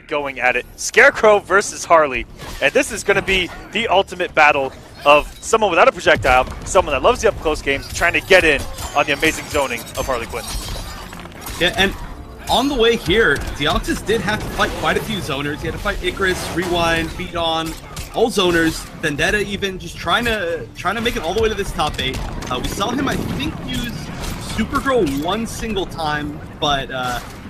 going at it. Scarecrow versus Harley. And this is going to be the ultimate battle of someone without a projectile, someone that loves the up-close game, trying to get in on the amazing zoning of Harley Quinn. Yeah, and on the way here, Deoxys did have to fight quite a few zoners. He had to fight Icarus, Rewind, BdON, all zoners, Vendetta even, just trying to make it all the way to this top 8. We saw him, I think, use Supergirl one single time, but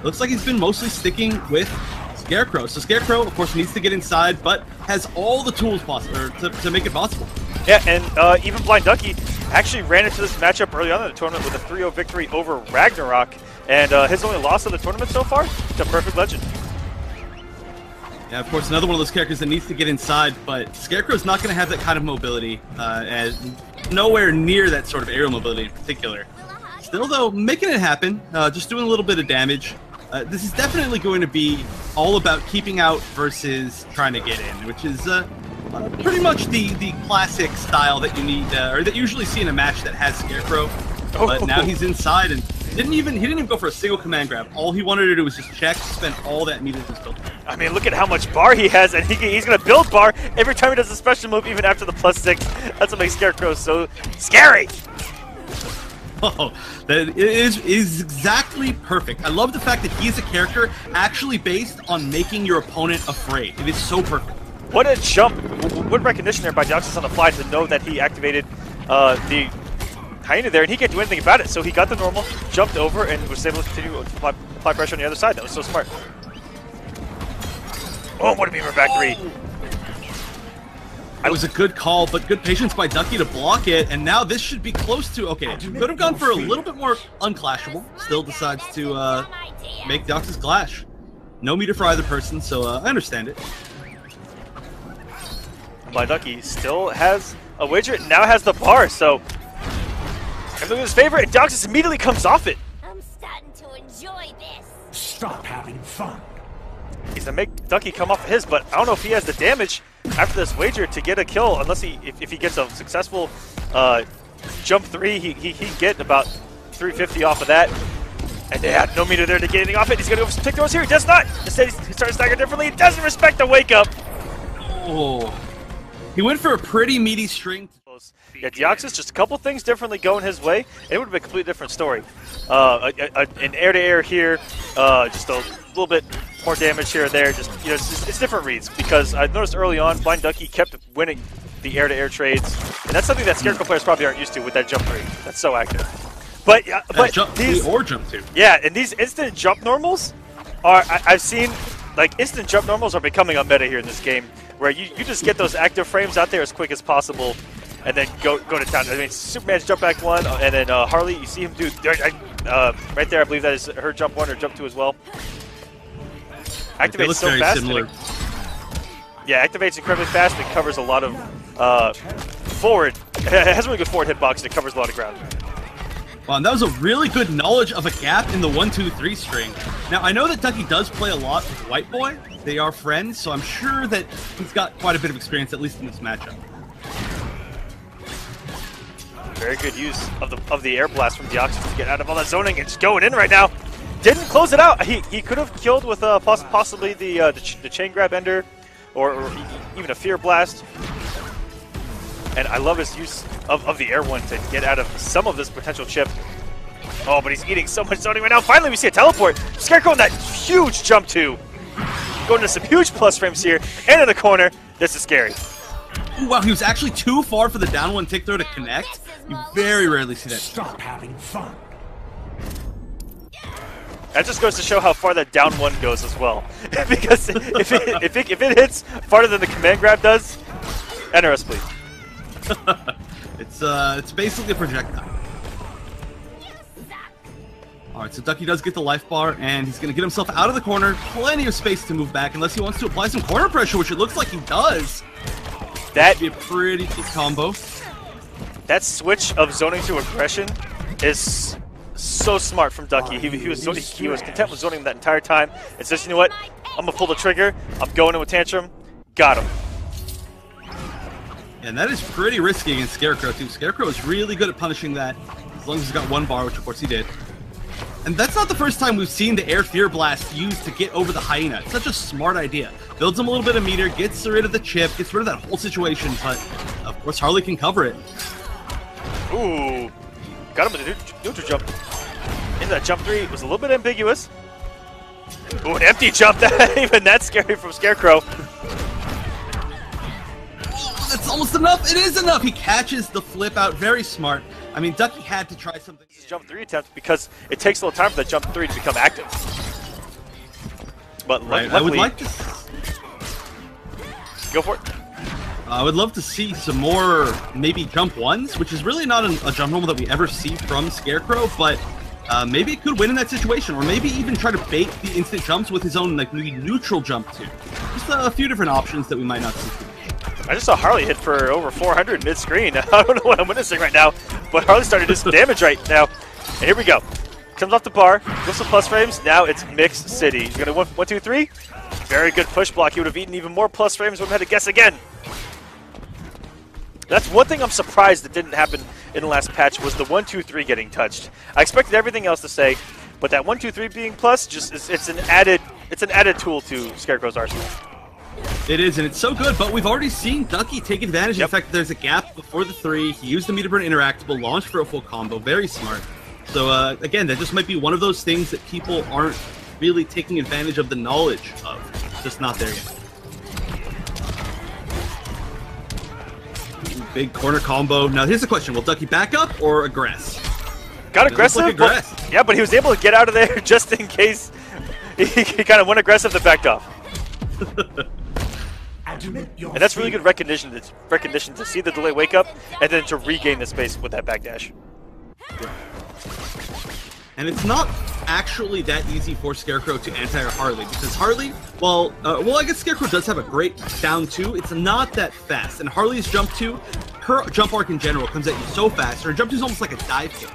looks like he's been mostly sticking with Scarecrow. So Scarecrow, of course, needs to get inside, but has all the tools possible to make it possible. Yeah, and even BlindDucky actually ran into this matchup early on in the tournament with a 3-0 victory over Ragnarok, and his only loss of the tournament so far to Perfect Legend. Yeah, of course, another one of those characters that needs to get inside, but Scarecrow's not going to have that kind of mobility, and nowhere near that sort of aerial mobility in particular. Still, though, making it happen, just doing a little bit of damage. This is definitely going to be all about keeping out versus trying to get in, which is pretty much the classic style that you need, or that you usually see in a match that has Scarecrow. But now he's inside and he didn't even go for a single command grab. All he wanted to do was just check, spend all that meter to build. I mean, look at how much bar he has, and he's going to build bar every time he does a special move, even after the +6. That's what makes Scarecrow so scary. Oh, that is exactly perfect. I love the fact that he is a character actually based on making your opponent afraid. It is so perfect. What a jump. What recognition there by Deoxys on the fly to know that he activated the Hyena there, and he can't do anything about it. So he got the normal, jumped over, and was able to continue to apply pressure on the other side. That was so smart. Oh, what a beamer back 3. It was a good call, but good patience by Ducky to block it, and now this should be close to... Okay, could have gone for a little bit more unclashable. Still decides to make Deoxys clash. No meter for either person, so I understand it. BlindDucky still has a wager, now has the bar, so everything in his favor, and Deoxys immediately comes off it. I'm starting to enjoy this. Stop having fun. He's gonna make Ducky come off of his, but I don't know if he has the damage after this wager to get a kill, unless if he gets a successful jump 3, he get about 350 off of that. And they had no meter there to get anything off it. He's gonna go for some tick throws here. He does not. Instead, he starts staggering differently. He doesn't respect the wake up. Oh, he went for a pretty meaty string. Yeah, Deoxys, just a couple things differently going his way, and it would have been a completely different story. An air-to-air here, just a little bit more damage here or there. Just, you know, it's different reads, because I noticed early on BlindDucky kept winning the air-to-air trades, and that's something that Scarecrow players probably aren't used to with that jump 3. That's so active. But jump these, 3 or jump 2. yeah, and these instant jump normals are, I've seen, like, instant jump normals are becoming a meta here in this game, where you just get those active frames out there as quick as possible, and then go to town. I mean, Superman's jump back 1, and then Harley, you see him do right there. I believe that is her jump 1 or jump 2 as well. Activates so fast. Yeah, activates incredibly fast. And it covers a lot of forward. It has a really good forward hitbox. And it covers a lot of ground. Wow, and that was a really good knowledge of a gap in the 1-2-3 string. Now, I know that Ducky does play a lot with White Boy. They are friends, so I'm sure that he's got quite a bit of experience, at least in this matchup. Very good use of the air blast from Deoxys to get out of all that zoning. It's going in right now. Didn't close it out. He could have killed with possibly the chain grab ender, or even a fear blast. And I love his use of the air one to get out of some of this potential chip. Oh, but he's eating so much zoning right now. Finally, we see a teleport. Scarecrow in that huge jump 2. Going to some huge plus frames here, and in the corner. This is scary. Ooh, wow, he was actually too far for the down 1 tick throw to connect. You very rarely see that. Stop having fun. That just goes to show how far that down 1 goes as well. Because if it hits farther than the command grab does, enter us, please. It's basically a projectile. Alright, so Ducky does get the life bar, and he's going to get himself out of the corner. Plenty of space to move back, unless he wants to apply some corner pressure, which it looks like he does. That'd be a pretty good combo. That switch of zoning to aggression is so smart from Ducky. He was content with zoning that entire time. It says, you know what? I'm going to pull the trigger. I'm going in with Tantrum. Got him. And that is pretty risky against Scarecrow, too. Scarecrow is really good at punishing that, as long as he's got 1 bar, which of course he did. And that's not the first time we've seen the Air Fear Blast used to get over the Hyena. It's such a smart idea. Builds him a little bit of meter, gets rid of the chip, gets rid of that whole situation, but of course Harley can cover it. Ooh, got him with a neutral jump. In that jump 3 was a little bit ambiguous. Ooh, an empty jump, even that's scary from Scarecrow. That's almost enough. It is enough. He catches the flip out. Very smart. I mean, Ducky had to try something. This is jump 3 attempt because it takes a little time for that jump 3 to become active. But right. luckily, I would like to go for it. I would love to see some more maybe jump 1s, which is really not a jump normal that we ever see from Scarecrow, but maybe it could win in that situation, or maybe even try to bait the instant jumps with his own like maybe neutral jump 2. Just a few different options that we might not see. I just saw Harley hit for over 400 mid-screen. I don't know what I'm witnessing right now, but Harley started to do some damage right now. And here we go. Comes off the bar, goes some plus frames. Now it's Mix City. He's going to 1, 2, 3. Very good push block. He would have eaten even more plus frames. Would have had to guess again. That's one thing I'm surprised that didn't happen in the last patch was the 1, 2, 3 getting touched. I expected everything else to say, but that 1, 2, 3 being plus just it's an added tool to Scarecrow's arsenal. It is, and it's so good, but we've already seen Ducky take advantage of the fact that there's a gap before the 3. He used the meter burn interactable, launched for a full combo. Very smart. So, again, that just might be one of those things that people aren't really taking advantage of the knowledge of. Just not there yet. Big corner combo. Now, here's the question. Will Ducky back up or aggress? Got aggressive, yeah, but he was able to get out of there just in case he kind of went aggressive and backed off. And that's really good recognition to see the delay wake up and then to regain the space with that backdash. And it's not actually that easy for Scarecrow to anti-air Harley, because Harley, well, I guess Scarecrow does have a great down 2. It's not that fast, and Harley's jump 2, her jump arc in general comes at you so fast. Her jump 2 is almost like a dive kick.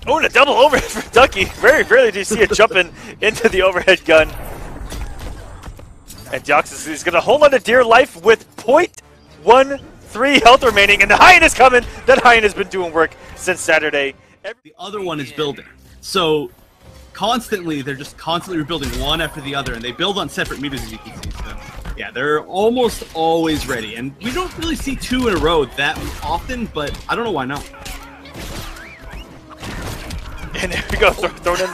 Oh, and a double overhead for Ducky. Very rarely do you see it jumping into the overhead gun. And Deoxys is going to hold on to dear life with 0.13 health remaining. And the Hyena's coming. That Hyena's been doing work since Saturday. The other one is building. So constantly, they're just constantly rebuilding one after the other. And they build on separate meters, as you can see. So, yeah, they're almost always ready. And we don't really see 2 in a row that often, but I don't know why not. And there we go, throwing in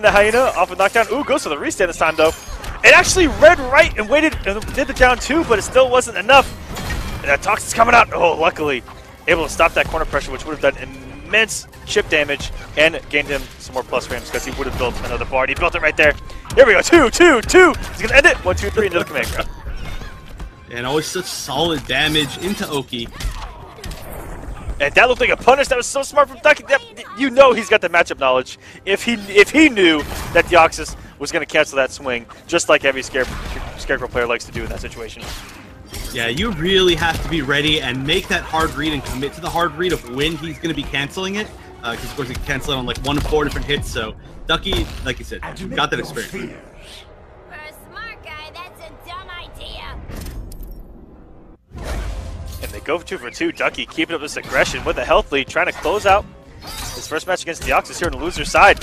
the Hyena off a knockdown. Ooh, goes for the restand this time though. It actually read right and waited and did the down 2, but it still wasn't enough. And that Toxic's coming out. Oh, luckily able to stop that corner pressure, which would have done immense chip damage and gained him some more plus frames because he would have built another bar. And he built it right there. Here we go, 2, 2, 2. He's gonna end it. 1, 2, 3 into the command grab. And always such solid damage into Oki. And that looked like a punish. That was so smart from Ducky. You know he's got the matchup knowledge. If he knew that Deoxys was going to cancel that swing, just like every Scarecrow player likes to do in that situation. Yeah, you really have to be ready and make that hard read and commit to the hard read of when he's going to be canceling it. Because, of course, he can cancel it on like 1 of 4 different hits. So, Ducky, like you said, got that experience. For a smart guy, that's a dumb idea. And they go 2 for 2. Ducky keeping up this aggression with a health lead, trying to close out his first match against Deoxys here on the loser side.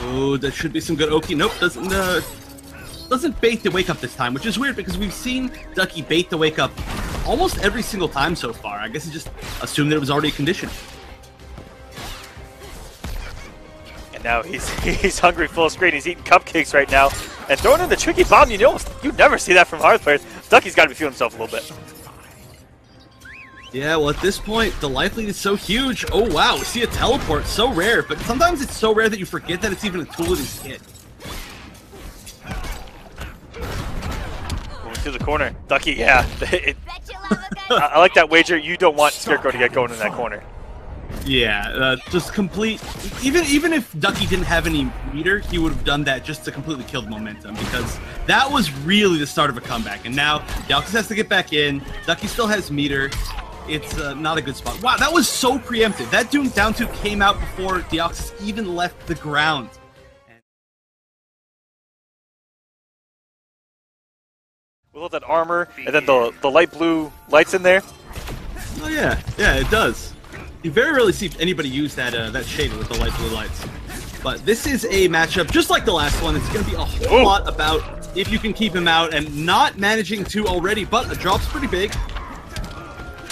Oh, that should be some good Oki. Nope, doesn't bait the wake up this time, which is weird because we've seen Ducky bait the wake up almost every single time so far. I guess he just assumed that it was already conditioned. And now he's hungry full screen. He's eating cupcakes right now. And throwing in the tricky bomb, you never see that from hard players. Ducky's got to be feeling himself a little bit. Yeah, well, at this point, the life lead is so huge. Oh, wow, we see a teleport. So rare, but sometimes it's so rare that you forget that it's even a tool in his kit. Going to the corner. Ducky, yeah. I like that wager. You don't want Scarecrow to get going in that corner. Yeah, just complete... Even if Ducky didn't have any meter, he would have done that just to completely kill the momentum, because that was really the start of a comeback. And now, Deoxys has to get back in. Ducky still has meter. It's not a good spot. Wow, that was so preemptive. That Doom down 2 came out before Deoxys even left the ground. We love that armor, and then the light blue lights in there. Oh yeah, yeah, it does. You very rarely see anybody use that that shader with the light blue lights. But this is a matchup just like the last one. It's going to be a whole lot about if you can keep him out and not managing to already, but a drop's pretty big.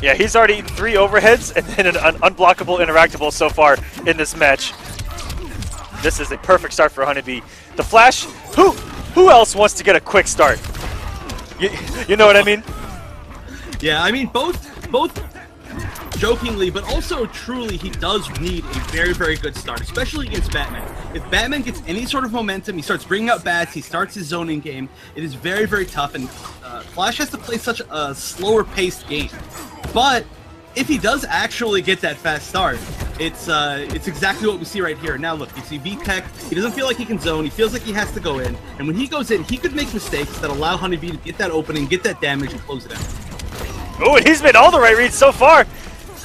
Yeah, he's already 3 overheads and then an unblockable interactable so far in this match. This is a perfect start for HoneyBee. The Flash, who else wants to get a quick start? You know what I mean? Yeah, I mean, both jokingly, but also truly, he does need a very, very good start, especially against Batman. If Batman gets any sort of momentum, he starts bringing out bats, he starts his zoning game, it is very, very tough, and Flash has to play such a slower-paced game. But if he does actually get that fast start, it's exactly what we see right here. Now look, you see VTEC, he doesn't feel like he can zone, he feels like he has to go in, and when he goes in, he could make mistakes that allow HoneyBee to get that opening, get that damage, and close it out. Oh, and he's made all the right reads so far.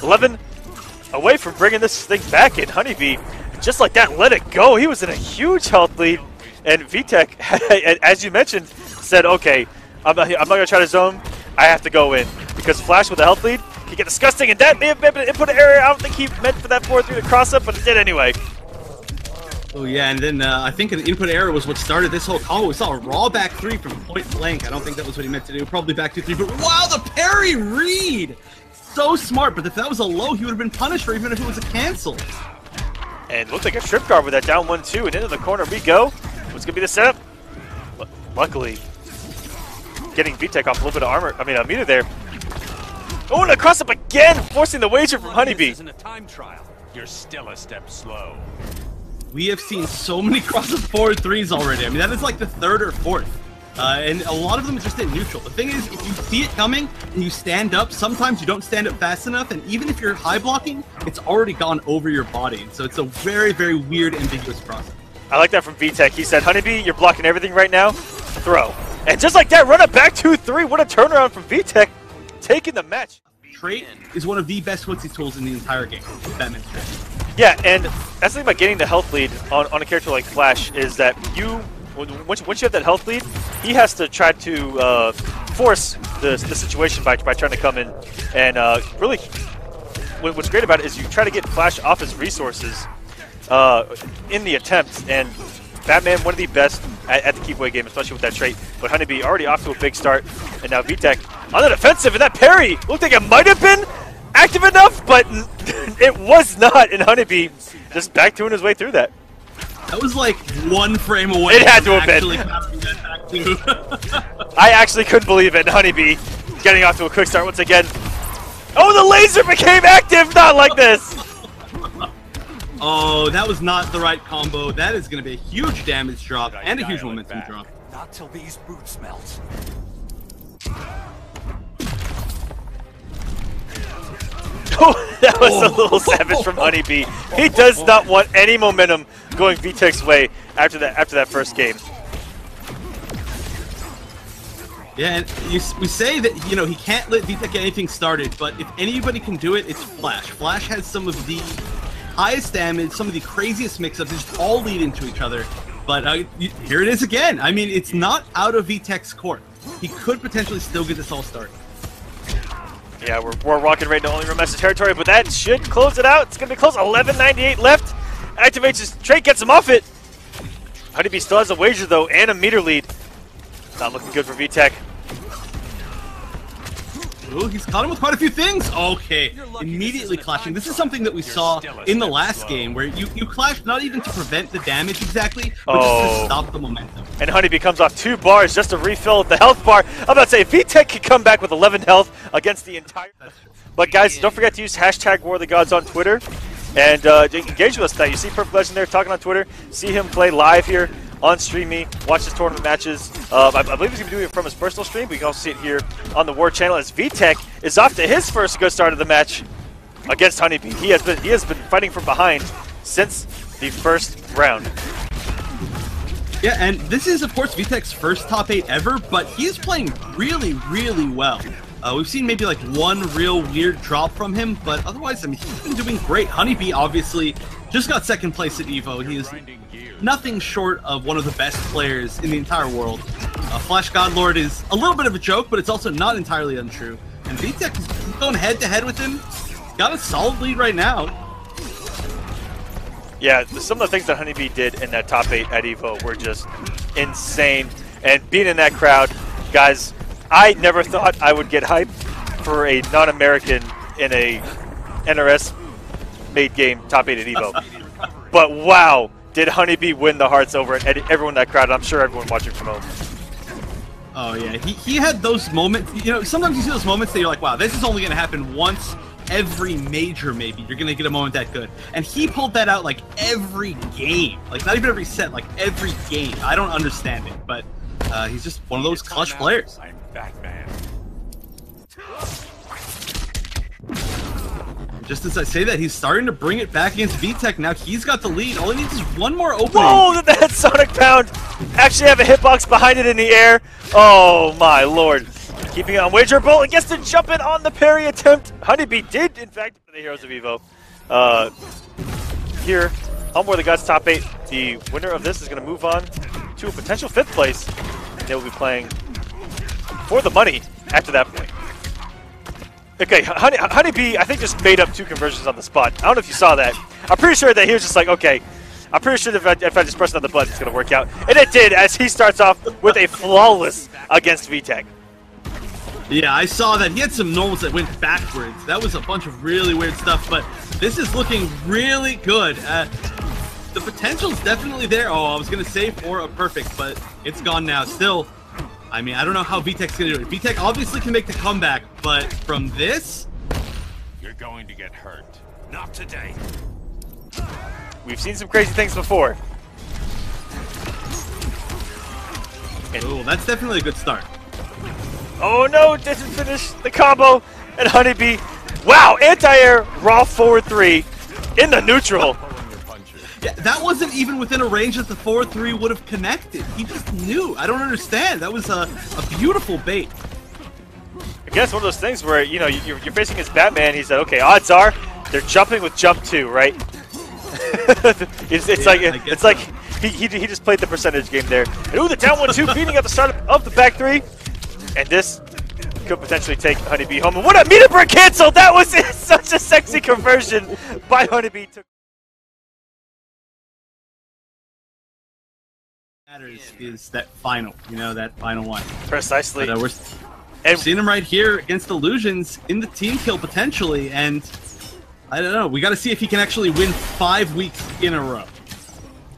11 away from bringing this thing back in. HoneyBee, just like that, let it go. He was in a huge health lead, and VTEC, as you mentioned, said, okay, I'm not going to try to zone, I have to go in. Because Flash with a health lead can get disgusting, and that may have been an input error. I don't think he meant for that 4-3 to cross up, but it did anyway. Oh yeah, and then I think an input error was what started this whole combo. We saw a raw back 3 from point blank. I don't think that was what he meant to do. Probably back 2-3, but wow, the parry read! So smart, but if that was a low, he would have been punished, or even if it was a cancel. And looked like a trip guard with that down 1-2, and into the corner we go. What's going to be the setup? Luckily, getting VTEC off a little bit of armor, a meter there. Oh, and a cross up again, forcing the wager from HoneyBee. This isn't a time trial. You're still a step slow. We have seen so many crosses 4-3s already. I mean, that is like the 3rd or 4th. And a lot of them just hit neutral. The thing is, if you see it coming and you stand up, sometimes you don't stand up fast enough, and even if you're high blocking, it's already gone over your body. So it's a very, very weird, ambiguous process. I like that from VTEC. He said, HoneyBee, you're blocking everything right now. Throw. And just like that, run it back 2-3. What a turnaround from VTEC. Taking the match. Trait is one of the best footsie tools in the entire game. Batman's trait. Yeah, and that's the thing about getting the health lead on a character like Flash is that once you have that health lead, he has to try to force the situation by trying to come in. And really, what's great about it is you try to get Flash off his resources in the attempt. And Batman, one of the best at the keep away game, especially with that trait. But HoneyBee already off to a big start, and now VTEC on the defensive, and that parry looked like it might have been active enough, but it was not, and HoneyBee just back doing his way through that. That was like 1 frame away. It had to have been. I actually couldn't believe it, and HoneyBee getting off to a quick start once again. Oh, the laser became active, not like this. Oh, that was not the right combo. That is going to be a huge damage drop and a huge momentum drop. Not till these boots melt. Oh, that was a little savage from HoneyBee. He does not want any momentum going VTEC's way after that first game. Yeah, and we say that, you know, he can't let VTEC get anything started, but if anybody can do it, it's Flash. Flash has some of the highest damage, some of the craziest mix-ups, they just all lead into each other. But here it is again. I mean, it's not out of VTEC's court. He could potentially still get this all started. Yeah, we're rocking right into only room master territory, but that should close it out. It's going to be close. 11:98 left. Activates his trait, gets him off it. HoneyBee still has a wager, though, and a meter lead. Not looking good for VTEC. Ooh, he's caught him with quite a few things. Okay, immediately clashing. This is something that we saw in the last game, where you clash not even to prevent the damage exactly, but just to stop the momentum. And HoneyBee comes off 2 bars just to refill the health bar. I'm about to say, VTEC could come back with 11 health against the entire... But guys, don't forget to use hashtag War of the Gods on Twitter. And engage with us tonight. You see Perfect Legend there talking on Twitter. See him play live here on Semiij. Watch his tournament matches. I believe he's going to be doing it from his personal stream, but you can also see it here on the War channel as VTEC is off to his first good start of the match against HoneyBee. He has been fighting from behind since the first round. Yeah, and this is, of course, VTEC's first top 8 ever, but he is playing really, really well. We've seen maybe like 1 real weird drop from him, but otherwise, I mean, he's been doing great. HoneyBee obviously just got 2nd place at EVO. He is nothing short of one of the best players in the entire world. Flash Godlord is a little bit of a joke, but it's also not entirely untrue. And VTEC is going head-to-head with him. Got a solid lead right now. Yeah, some of the things that HoneyBee did in that top 8 at EVO were just insane. And being in that crowd, guys, I never thought I would get hyped for a non-American in a NRS made game top 8 at EVO. But wow, did HoneyBee win the hearts over everyone in that crowd. I'm sure everyone watching from home. Oh yeah, he had those moments. You know, sometimes you see those moments that you're like, wow, this is only going to happen once every major, maybe. You're going to get a moment that good. And he pulled that out like every game. Like not even every set, like every game. I don't understand it, but he's just one of those clutch players. I'm Batman. Just as I say that, he's starting to bring it back against VTEC. Now he's got the lead. All he needs is one more opening. Whoa, did that Sonic Pound actually have a hitbox behind it in the air? Oh my lord. Keeping it on wagerable and gets to jump in on the parry attempt. HoneyBee did, in fact, the Heroes of EVO. Here, Homeboy the Gods top 8. The winner of this is going to move on to a potential 5th place. And they will be playing for the money after that point. Okay, HoneyBee, I think, just made up 2 conversions on the spot. I don't know if you saw that. I'm pretty sure that he was just like, okay, I'm pretty sure that if I just press another button, it's going to work out. And it did, as he starts off with a flawless against VTEC. Yeah, I saw that. He had some normals that went backwards. That was a bunch of really weird stuff, but this is looking really good. The potential's definitely there. Oh, I was going to say for a perfect, but it's gone now. Still, I mean, I don't know how VTEC's going to do it. VTEC obviously can make the comeback, but from this... You're going to get hurt. Not today. We've seen some crazy things before. Oh, that's definitely a good start. Oh no, didn't finish the combo. And HoneyBee, wow, anti-air, raw forward 3 in the neutral. Yeah, that wasn't even within a range that the 4-3 would have connected. He just knew. I don't understand. That was a beautiful bait. I guess one of those things where, you know, you're facing his Batman. He said, okay, odds are they're jumping with jump 2, right? it's like he just played the percentage game there. And ooh, the down 1-2 beating at the start of the back 3. And this could potentially take HoneyBee home. And what a meter break cancel! That was such a sexy conversion by HoneyBee. Matters is that final, you know, that final one. Precisely. But, we're seeing him right here against Illusions in the team kill potentially, and I don't know. We got to see if he can actually win 5 weeks in a row.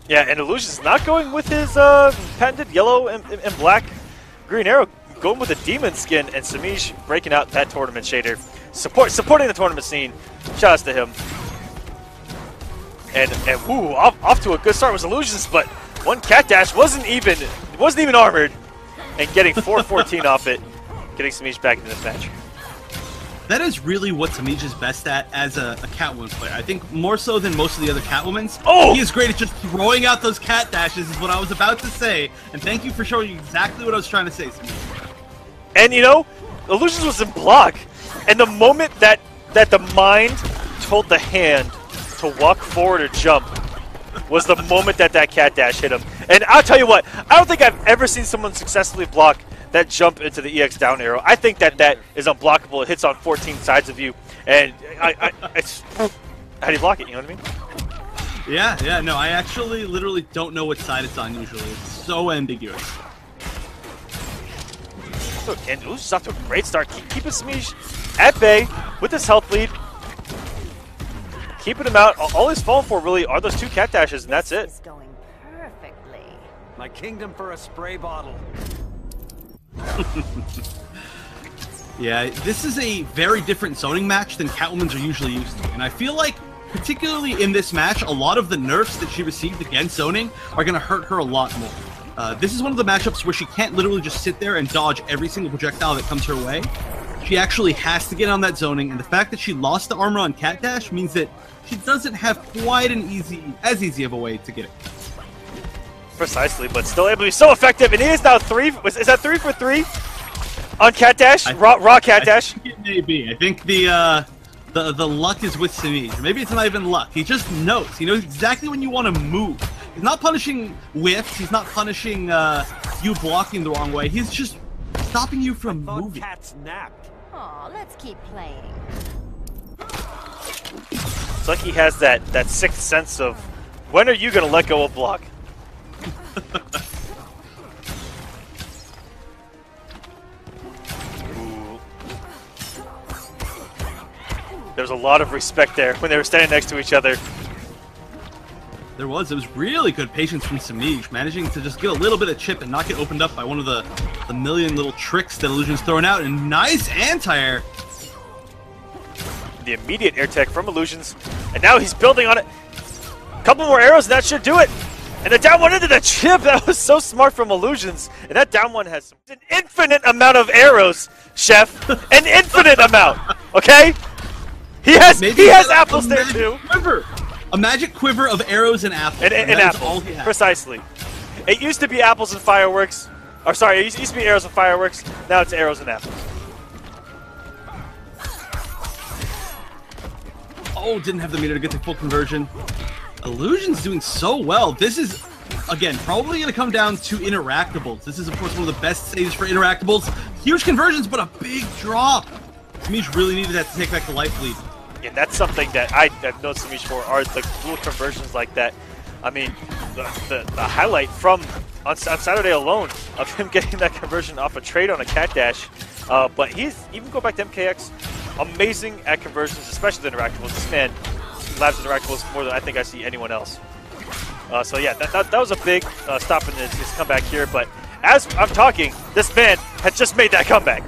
Yeah, and Illusions not going with his patented yellow and black green arrow. Going with a demon skin, and Semiij breaking out that tournament shader. Supporting the tournament scene. Shout outs to him. And woo, off to a good start was Illusions, but one cat dash wasn't even armored. And getting 414 off it. Getting Semiij back into this match. That is really what Semiij is best at as a Catwoman player. I think more so than most of the other Catwomans. Oh! He is great at just throwing out those cat dashes is what I was about to say. And thank you for showing exactly what I was trying to say, Semiij. And you know, Illusions was in block. And the moment that the mind told the hand to walk forward or jump was the moment that cat dash hit him. And I'll tell you what, I don't think I've ever seen someone successfully block that jump into the EX down arrow. I think that is unblockable. It hits on 14 sides of you. And it's how do you block it, you know what I mean? Yeah, no, I actually literally don't know what side it's on usually. It's so ambiguous. And Illusions off to a great start. Keeping Semiij at bay with his health lead. Keeping him out. All he's falling for really are those 2 cat dashes, and that's it. Going perfectly. My kingdom for a spray bottle. Yeah, this is a very different zoning match than Catwomans are usually used to. And I feel like, particularly in this match, a lot of the nerfs that she received against zoning are going to hurt her a lot more. This is one of the matchups where she can't literally just sit there and dodge every single projectile that comes her way. She actually has to get on that zoning, and the fact that she lost the armor on Cat Dash means that she doesn't have quite as easy of a way to get it. Precisely, but still able to be so effective, and he is now 3. Is that 3 for 3 on Cat Dash? Raw Cat Dash? I think it may be. I think the luck is with Semiij. Maybe it's not even luck. He just knows. He knows exactly when you want to move. He's not punishing whiffs. He's not punishing you blocking the wrong way. He's just stopping you from moving. Cat's napped. Aw, let's keep playing. It's like he has that sixth sense of when are you gonna let go of block? Ooh. There's a lot of respect there when they were standing next to each other. There was. It was really good patience from Semiij, managing to just get a little bit of chip and not get opened up by one of the million little tricks that Illusion's throwing out. And nice anti-air. The immediate air tech from Illusions, and now he's building on it. A couple more arrows, and that should do it. And the down one into the chip. That was so smart from Illusions. And that down one has an infinite amount of arrows, Chef. An infinite amount. Okay? He has apples there too. Quiver. A magic quiver of arrows and apples. And apples, precisely. It used to be apples and fireworks. Or sorry, it used to be arrows and fireworks. Now it's arrows and apples. Oh, didn't have the meter to get the full conversion. Illusion's doing so well. This is, again, probably going to come down to interactables. This is, of course, one of the best saves for interactables. Huge conversions, but a big drop. Semiij really needed that to take back the life lead. And that's something that I've known Semiij for, are the cool conversions like that. I mean, the highlight from on Saturday alone of him getting that conversion off a trade on a cat dash. But he's, even go back to MKX, amazing at conversions, especially the interactables. This man labs interactables more than I think I see anyone else. So yeah, that was a big stop in his comeback here. But as I'm talking, this man had just made that comeback.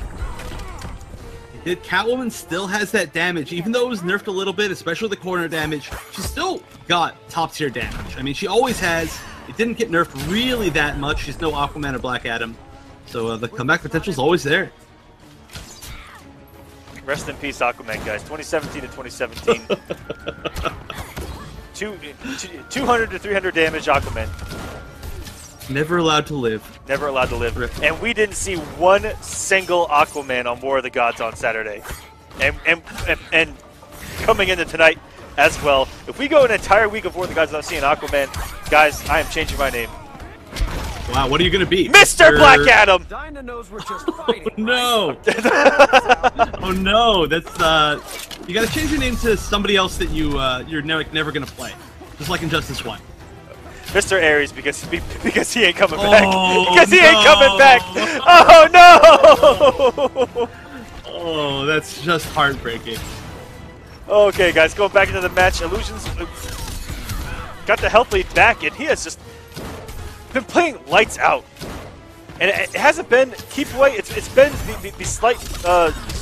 Catwoman still has that damage, even though it was nerfed a little bit, especially the corner damage. She still got top tier damage. I mean, she always has. It didn't get nerfed really that much. She's no Aquaman or Black Adam, so the comeback potential is always there. Rest in peace, Aquaman, guys. 2017 to 2017. 200 to 300 damage, Aquaman. Never allowed to live. Never allowed to live. Rip. And we didn't see one single Aquaman on War of the Gods on Saturday. And coming into tonight as well. If we go an entire week of War of the Gods without seeing Aquaman, guys, I am changing my name. Wow, what are you going to be? Mr. Black Adam! Dinah knows we're just fighting. Oh, no. Oh, no. That's, you got to change your name to somebody else that you're never going to play. Just like Injustice 1. Mr. Ares, because he ain't coming back. Oh, because he ain't no. coming back. Oh no! Oh, that's just heartbreaking. Okay, guys, going back into the match. Illusions got the health lead back, and he has just been playing lights out. And it hasn't been keep away. It's been the slight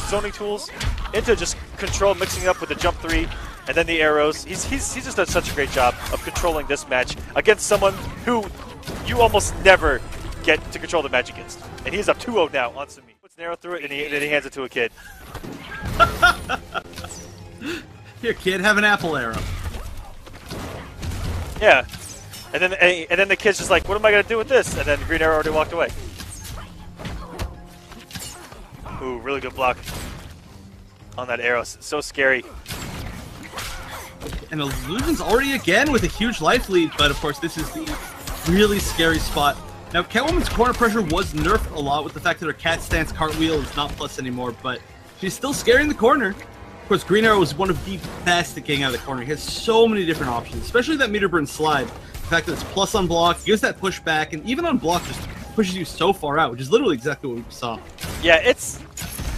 zoning tools into just control, mixing it up with the jump 3. And then the arrows. He's just done such a great job of controlling this match against someone who you almost never get to control the match against. And he's up 2-0 now on Semiij. Puts an arrow through it, and then he hands it to a kid. Here, kid, have an apple arrow. Yeah. And then the kid's just like, what am I going to do with this? And then the green arrow already walked away. Ooh, really good block on that arrow. So scary. And Illusion's already again with a huge life lead, but of course this is the really scary spot. Now Catwoman's corner pressure was nerfed a lot with the fact that her cat stance cartwheel is not plus anymore, but she's still scary in the corner. Of course, Green Arrow is one of the best at getting out of the corner. He has so many different options, especially that meter burn slide. The fact that it's plus on block, gives that push back, and even on block just pushes you so far out, which is literally exactly what we saw. Yeah, it's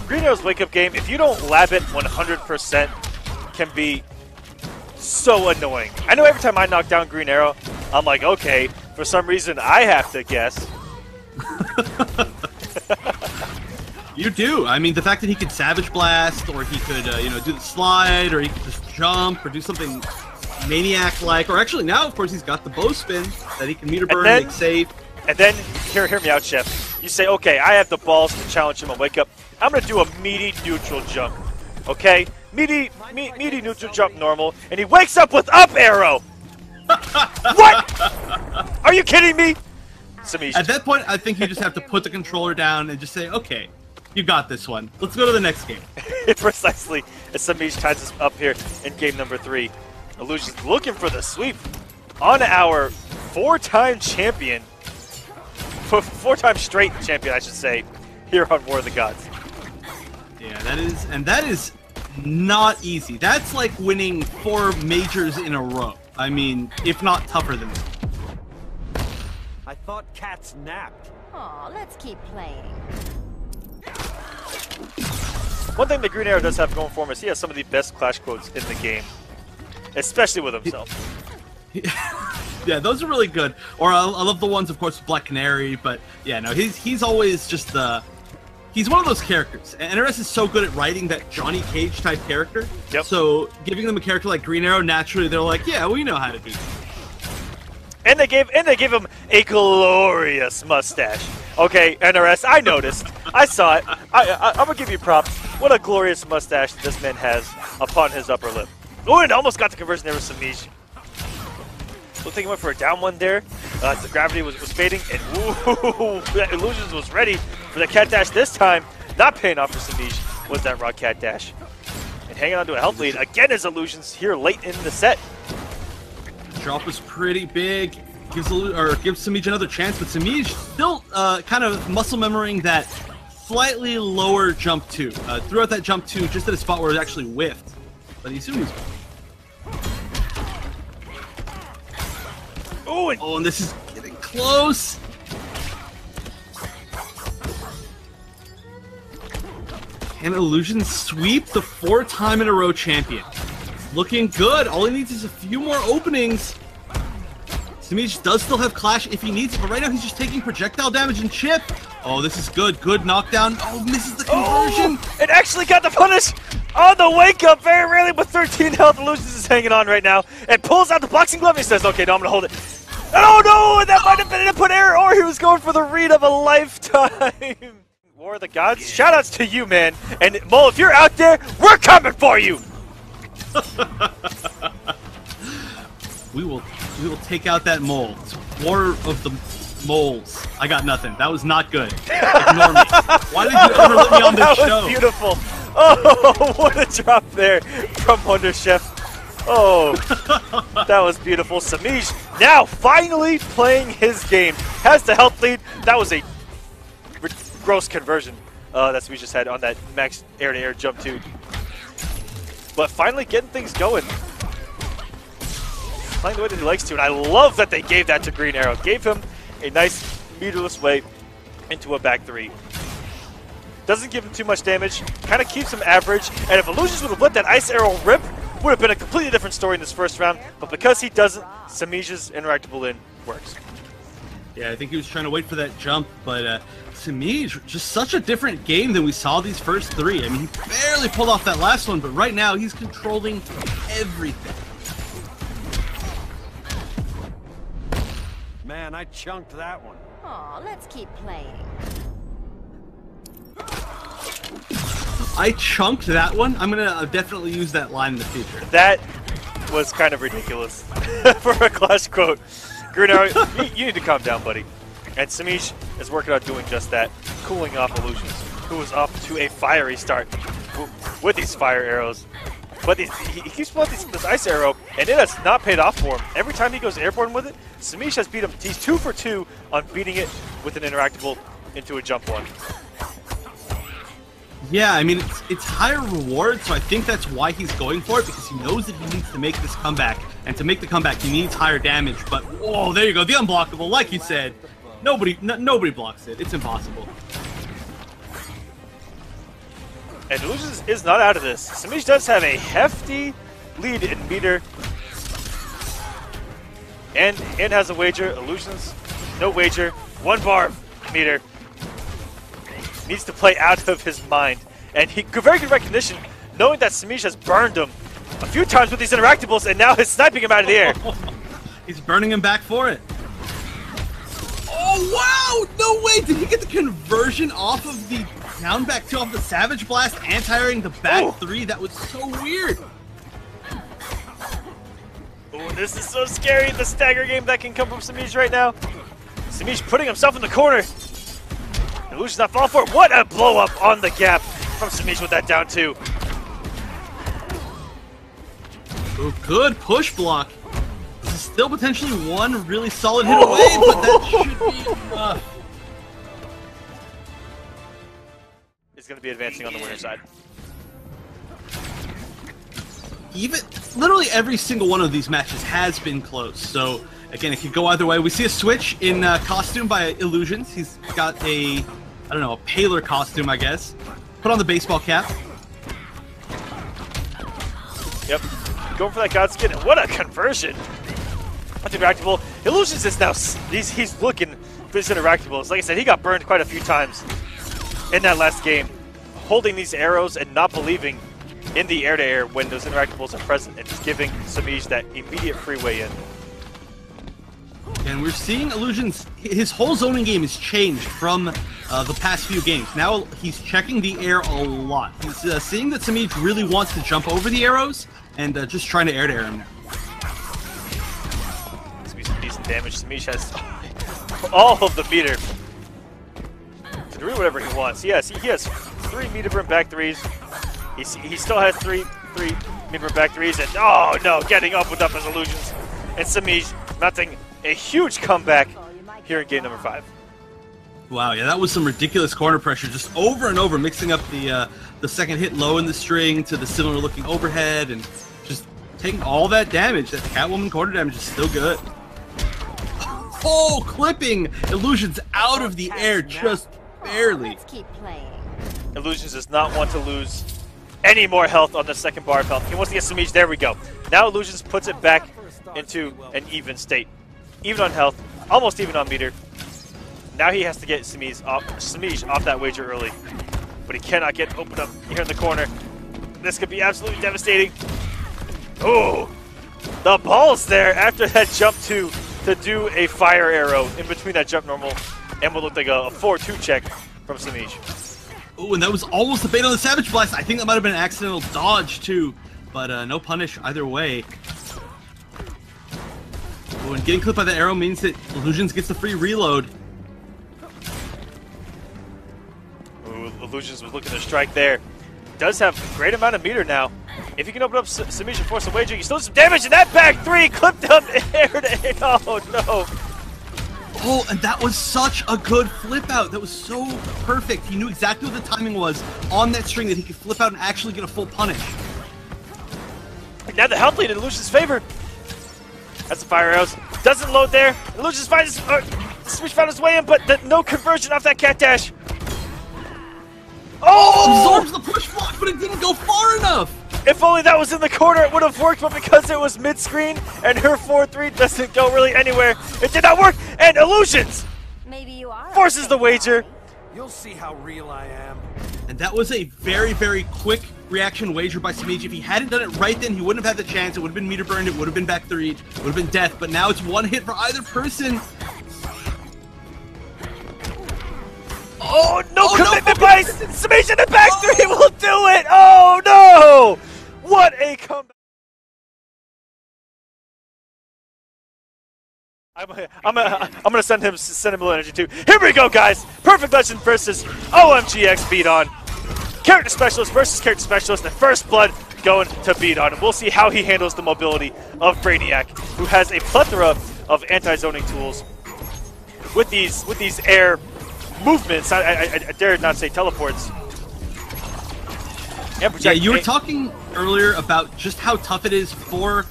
Green Arrow's wake-up game. If you don't lab it 100%, can be so annoying. I know every time I knock down Green Arrow, I'm like, okay, for some reason I have to guess. You do. I mean, the fact that he could Savage Blast, or he could, do the slide, or he could just jump, or do something Maniac-like, or actually now, of course, he's got the bow spin that he can meter burn, make safe. And then, hear me out, Chef. You say, okay, I have the balls to challenge him and wake up. I'm going to do a meaty neutral jump, okay? Meaty neutral jump normal, and he wakes up with up arrow! What? Are you kidding me? Semiij. At that point, I think you just have to put the controller down and just say, okay, you got this one. Let's go to the next game. Precisely, as Semiij ties us up here in game number 3. Illusions looking for the sweep on our four-time champion. Four-time straight champion, I should say, here on War of the Gods. Yeah, that is not easy. That's like winning 4 majors in a row. I mean, if not tougher than that. I thought cats napped. Aw, let's keep playing. One thing that Green Arrow does have going for him is he has some of the best Clash quotes in the game, especially with himself. Yeah, those are really good. Or I love the ones, of course, with Black Canary. But yeah, no, he's always just he's one of those characters. And NRS is so good at writing that Johnny Cage type character. Yep. So giving them a character like Green Arrow, naturally they're like, yeah, we know how to do that. And they gave him a glorious mustache. Okay, NRS, I noticed. I saw it. I'm gonna give you props. What a glorious mustache this man has upon his upper lip. Oh, and almost got the conversion there with Semiij. Looked like he went for a down one there. The gravity was fading, and ooh, that Illusions was ready for the cat dash this time. Not paying off for Semiij was that raw cat dash. And hanging on to a health lead again as Illusions here late in the set. Drop was pretty big. Gives Semiij another chance, but Semiij still kind of muscle memorying that slightly lower jump 2. Threw out that jump 2 just at a spot where it actually whiffed. But he soon was. Oh, and this is getting close. Can Illusions sweep the 4-time in a row champion? Looking good. All he needs is a few more openings. Semiij does still have Clash if he needs it, but right now he's just taking projectile damage and chip. Oh, this is good. Good knockdown. Oh, misses the conversion. Oh, it actually got the punish on the wake up. Very rarely with 13 health. Illusions is hanging on right now and pulls out the boxing glove. He says, okay, no, I'm going to hold it. Oh, no, that might have been an input error, or he was going for the read of a lifetime. War of the Gods, shoutouts to you, man. And Mole, if you're out there, we're coming for you. We will take out that mole. It's War of the Moles. I got nothing. That was not good. Ignore me. Why did you ever let me on this show? That was beautiful. Oh, what a drop there from Wonder Chef. Oh, that was beautiful. Semiij now finally playing his game. Has the health lead. That was a gross conversion that Semiij just had on that max air-to-air jump 2. But finally getting things going. Playing the way that he likes to, and I love that they gave that to Green Arrow. Gave him a nice meterless way into a back 3. Doesn't give him too much damage, kind of keeps him average, and if Illusions would have let that ice arrow rip, would have been a completely different story in this first round, but because he doesn't, Semiij's interactable in works. Yeah, I think he was trying to wait for that jump, but Semiij, just such a different game than we saw these first 3. I mean, he barely pulled off that last one, but right now he's controlling everything. Man, I chunked that one. Aw, let's keep playing. I chunked that one. I'm gonna definitely use that line in the future. That was kind of ridiculous for a Clash quote. Green Arrow, you need to calm down, buddy. And Semiij is working on doing just that, cooling off Illusions, who was off to a fiery start with these fire arrows. But he keeps pulling this ice arrow, and it has not paid off for him. Every time he goes airborne with it, Semiij has beat him. He's 2 for 2 on beating it with an interactable into a jump 1. Yeah, I mean, it's higher reward, so I think that's why he's going for it, because he knows that he needs to make this comeback. And to make the comeback, he needs higher damage. But, oh, there you go, the unblockable. Like you said, nobody blocks it. It's impossible. And Illusions is not out of this. Semiij does have a hefty lead in meter. And has a wager. Illusions, no wager. 1 bar meter. Needs to play out of his mind. And very good recognition, knowing that Semiij has burned him a few times with these interactables, and now is sniping him out of the air. He's burning him back for it. Oh, wow! No way! Did he get the conversion off of the down back 2 off the Savage Blast, anti-airing the back 3? That was so weird. Oh, this is so scary, the stagger game that can come from Semiij right now. Semiij putting himself in the corner. Illusions not falling for it. What a blow up on the gap from Semiij with that down 2. Oh, good push block. This is still potentially 1 really solid hit away, but that should be enough. going to be advancing on the winner's side. Even literally every single one of these matches has been close. So again, it could go either way. We see a switch in costume by iLuusions. He's got a, I don't know, a paler costume, I guess. Put on the baseball cap. Yep, going for that God Skin. What a conversion! Interactable. iLuusions is now, he's looking for his interactables. Like I said, he got burned quite a few times in that last game, holding these arrows and not believing in the air-to-air when those interactables are present, and just giving Semiij that immediate freeway in. And we're seeing iLuusions, his whole zoning game has changed from the past few games. Now he's checking the air a lot. He's seeing that Semiij really wants to jump over the arrows, and just trying to air-to-air him now. This will be some decent damage. Semiij has all of the meter to do whatever he wants. Yes, he has 3 meter burn back threes. He still has three meter burn back threes, and oh no, getting up with his iLuusions. And Semiij mounting a huge comeback here in game number 5. Wow, yeah, that was some ridiculous corner pressure, just over and over, mixing up the second hit low in the string to the similar looking overhead, and just taking all that damage. That Catwoman corner damage is still good. Oh, clipping iLuusions out of the air, just barely. Let's keep playing. iLuusions does not want to lose any more health on the second bar of health. He wants to get Semiij. There we go. Now iLuusions puts it back into an even state. Even on health, almost even on meter. Now he has to get Semiij off that wager early. But he cannot get opened up here in the corner. This could be absolutely devastating. Oh, the balls there after that jump to do a fire arrow in between that jump normal and what looked like a 4-2 check from Semiij. Oh, and that was almost the bait on the Savage Blast. I think that might have been an accidental dodge too, but no punish either way. Oh, and getting clipped by the arrow means that iLuusions gets the free reload. Ooh, iLuusions was looking to strike there. Does have a great amount of meter now. If you can open up Semiij and force a wager, you still do some damage, and that back three clipped him air to air. Oh no. Oh, and that was such a good flip out. That was so perfect. He knew exactly what the timing was on that string that he could flip out and actually get a full punish. Now the health lead in iLuusions' favor. That's the fire arrows. Doesn't load there. iLuusions finds Semiij found his way in, but no conversion off that cat dash. Oh! Absorbs the push block, but it didn't go far enough. If only that was in the corner, it would have worked, but because it was mid-screen and her 4-3 doesn't go really anywhere, it did not work, and iLuusions Maybe you are. forces the wager. You'll see how real I am. And that was a very, very quick reaction wager by Semiij. If he hadn't done it right then, he wouldn't have had the chance. It would have been meter burned, it would have been back 3, it would have been death, but now it's one hit for either person. Oh, no commitment by Semiij, and the back three will do it! Oh, no! What a comeback! I'm gonna send him a little energy too. Here we go, guys! Perfect Legend versus OmGxBdON. Character Specialist versus Character Specialist. The first blood going to BdON. And we'll see how he handles the mobility of Brainiac, who has a plethora of anti-zoning tools. With these air movements, I dare not say teleports. Yeah, you were talking earlier about just how tough it is for,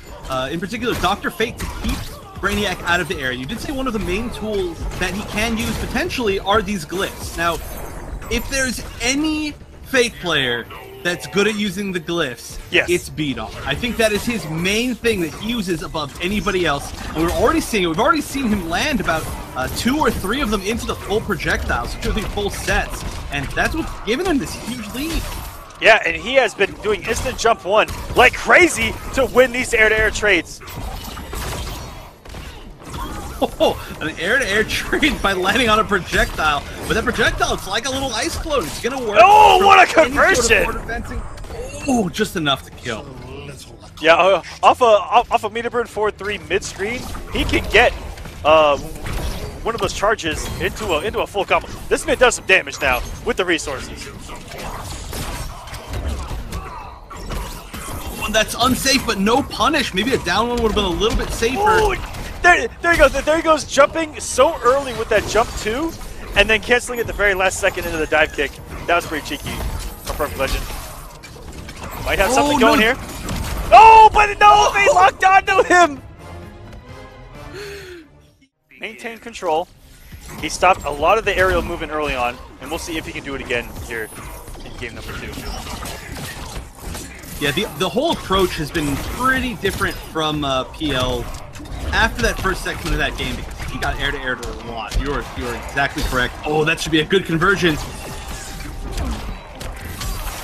in particular, Dr. Fate to keep Brainiac out of the air. You did say one of the main tools that he can use potentially are these glyphs. Now, if there's any Fate player that's good at using the glyphs, yes, it's BdON. I think that is his main thing that he uses above anybody else. And we're already seeing it. We've already seen him land about 2 or 3 of them into the full projectiles, 2 or 3 full sets. And that's what's given him this huge lead. Yeah, and he has been doing instant jump 1 like crazy to win these air-to-air trades. Oh, an air-to-air trade by landing on a projectile. But that projectile, it's like a little ice float. It's gonna work. Oh, what a conversion! Oh, just enough to kill. Yeah, off a meter burn 4-3 mid-screen, he can get one of those charges into a full combo. This man does some damage now with the resources. One that's unsafe, but no punish. Maybe a down one would have been a little bit safer. Ooh, there he goes. There he goes, jumping so early with that jump 2, and then canceling it the very last second into the dive kick. That was pretty cheeky. Perfect Legend. Might have something going here. Oh, but no, they locked onto him! Maintain control. He stopped a lot of the aerial movement early on, and we'll see if he can do it again here in game number 2. Yeah, the whole approach has been pretty different from PL after that first section of that game, because he got air-to-air to a lot. You're exactly correct. Oh, that should be a good conversion.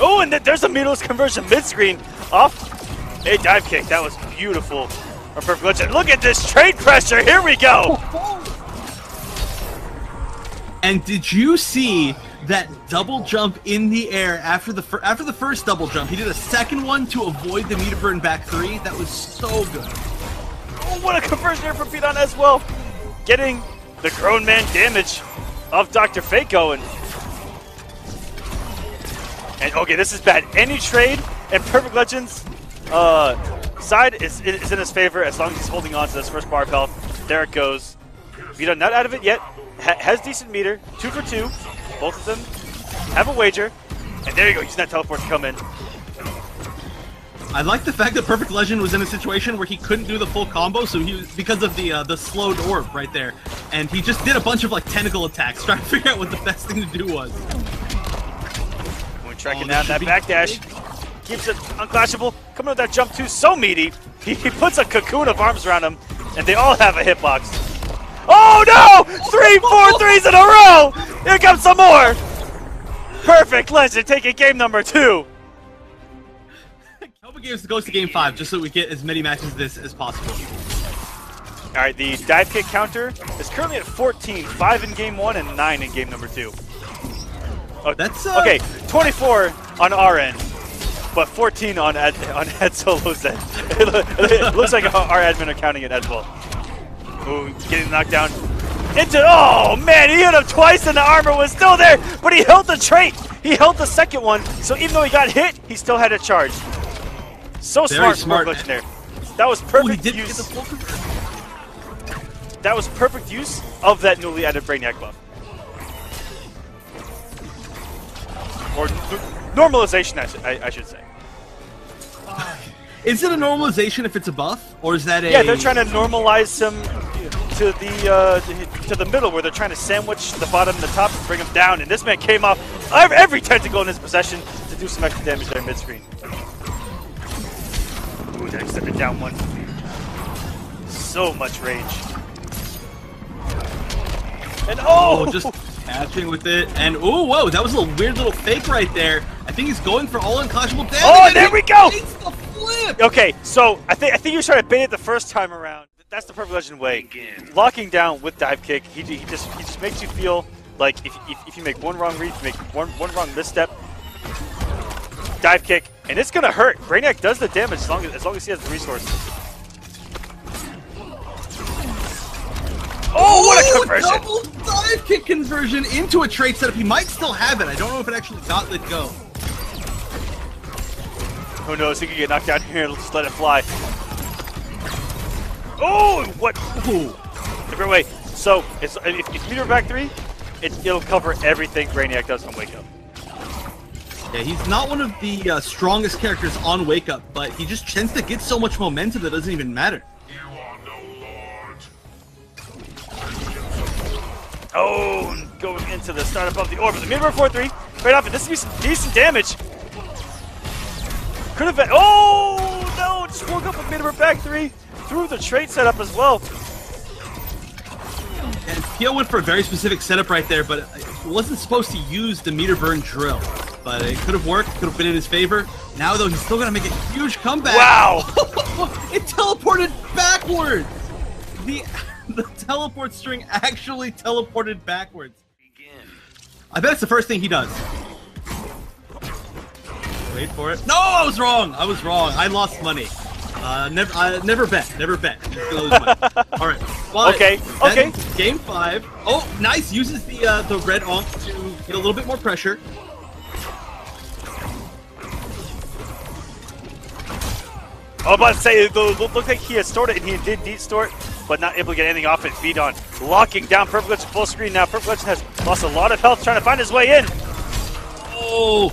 Oh, and there's a meatless conversion mid-screen off a dive kick. That was beautiful. Our Perfect Legend. Look at this trade pressure. Here we go. And did you see that double jump in the air after the first double jump? He did a second one to avoid the meter burn back 3. That was so good. Oh, what a conversion here from BdON as well. Getting the grown man damage of Dr. Fate going. And okay, this is bad. Any trade and Perfect Legend's side is in his favor as long as he's holding on to this first bar of health. There it goes. BdON not out of it yet. Has decent meter. 2 for 2. Both of them have a wager. And there you go, using that teleport to come in. I like the fact that Perfect Legend was in a situation where he couldn't do the full combo, so he was, because of the slowed orb right there, and he just did a bunch of like tentacle attacks, trying to figure out what the best thing to do was. When tracking down that backdash, keeps it unclashable. Coming with that jump too, so meaty. He puts a cocoon of arms around him, and they all have a hitbox. Oh no! 3, 4 threes in a row! Here comes some more! Perfect Legend taking game number 2. OmGxBdON goes to game 5 just so we get as many matches of this as possible. Alright, the dive kick counter is currently at 14. 5 in game 1 and 9 in game number 2. Oh, that's okay, 24 on our end, but 14 on Ed Solo's end. It looks like our admin are counting it as well. Ooh, getting knocked down into, oh man, he hit him twice and the armor was still there, but he held the trait. He held the second one, so even though he got hit, he still had a charge. So smart from Perfect Legend there. That was perfect use. That was perfect use of that newly added Brainiac buff. Or normalization, I should say. Is it a normalization if it's a buff, or is that a? Yeah, they're trying to normalize him to the middle, where they're trying to sandwich the bottom and the top and bring him down. And this man came off every tentacle in his possession to do some extra damage there mid screen. Ooh, that extended down one. So much rage. And oh, just catching with it. And oh, whoa, that was a weird little fake right there. I think he's going for all unclashable damage. Oh, there we go. Flip. Okay, so I think you was trying to bait it the first time around. That's the Perfect Legend way. Locking down with dive kick, he just makes you feel like if you make one wrong read, if you make one wrong misstep, dive kick, and it's gonna hurt. Brainiac does the damage as long as he has the resources. Oh, what a conversion! Double dive kick conversion into a trait setup. He might still have it. I don't know if it actually got let go. Who knows? He could get knocked down here. Let's just let it fly. Oh, what? Ooh. Different way. So, if you meter back 3, it'll cover everything Brainiac does on Wake Up. Yeah, he's not one of the strongest characters on Wake Up, but he just tends to get so much momentum that it doesn't even matter. Oh, going into the start above the orb. The meter 4-3. Right off it. This is some decent damage. Could have been. Oh, no. Just woke up with meter back 3. Through the trait setup as well. And Pio went for a very specific setup right there, but it wasn't supposed to use the meter burn drill. But it could have worked, could have been in his favor. Now, though, he's still going to make a huge comeback. Wow! It teleported backwards! The teleport string actually teleported backwards. I bet it's the first thing he does. Wait for it. No, I was wrong! I was wrong. I lost money. Never bet. Never bet. All right. But okay. Game 5. Oh, nice. Uses the red onk to get a little bit more pressure. I was about to say, it looked like he had stored it, and he did de-store it, but not able to get anything off it. BdON locking down Perfect Legend full screen now. Perfect Legend has lost a lot of health trying to find his way in. Oh,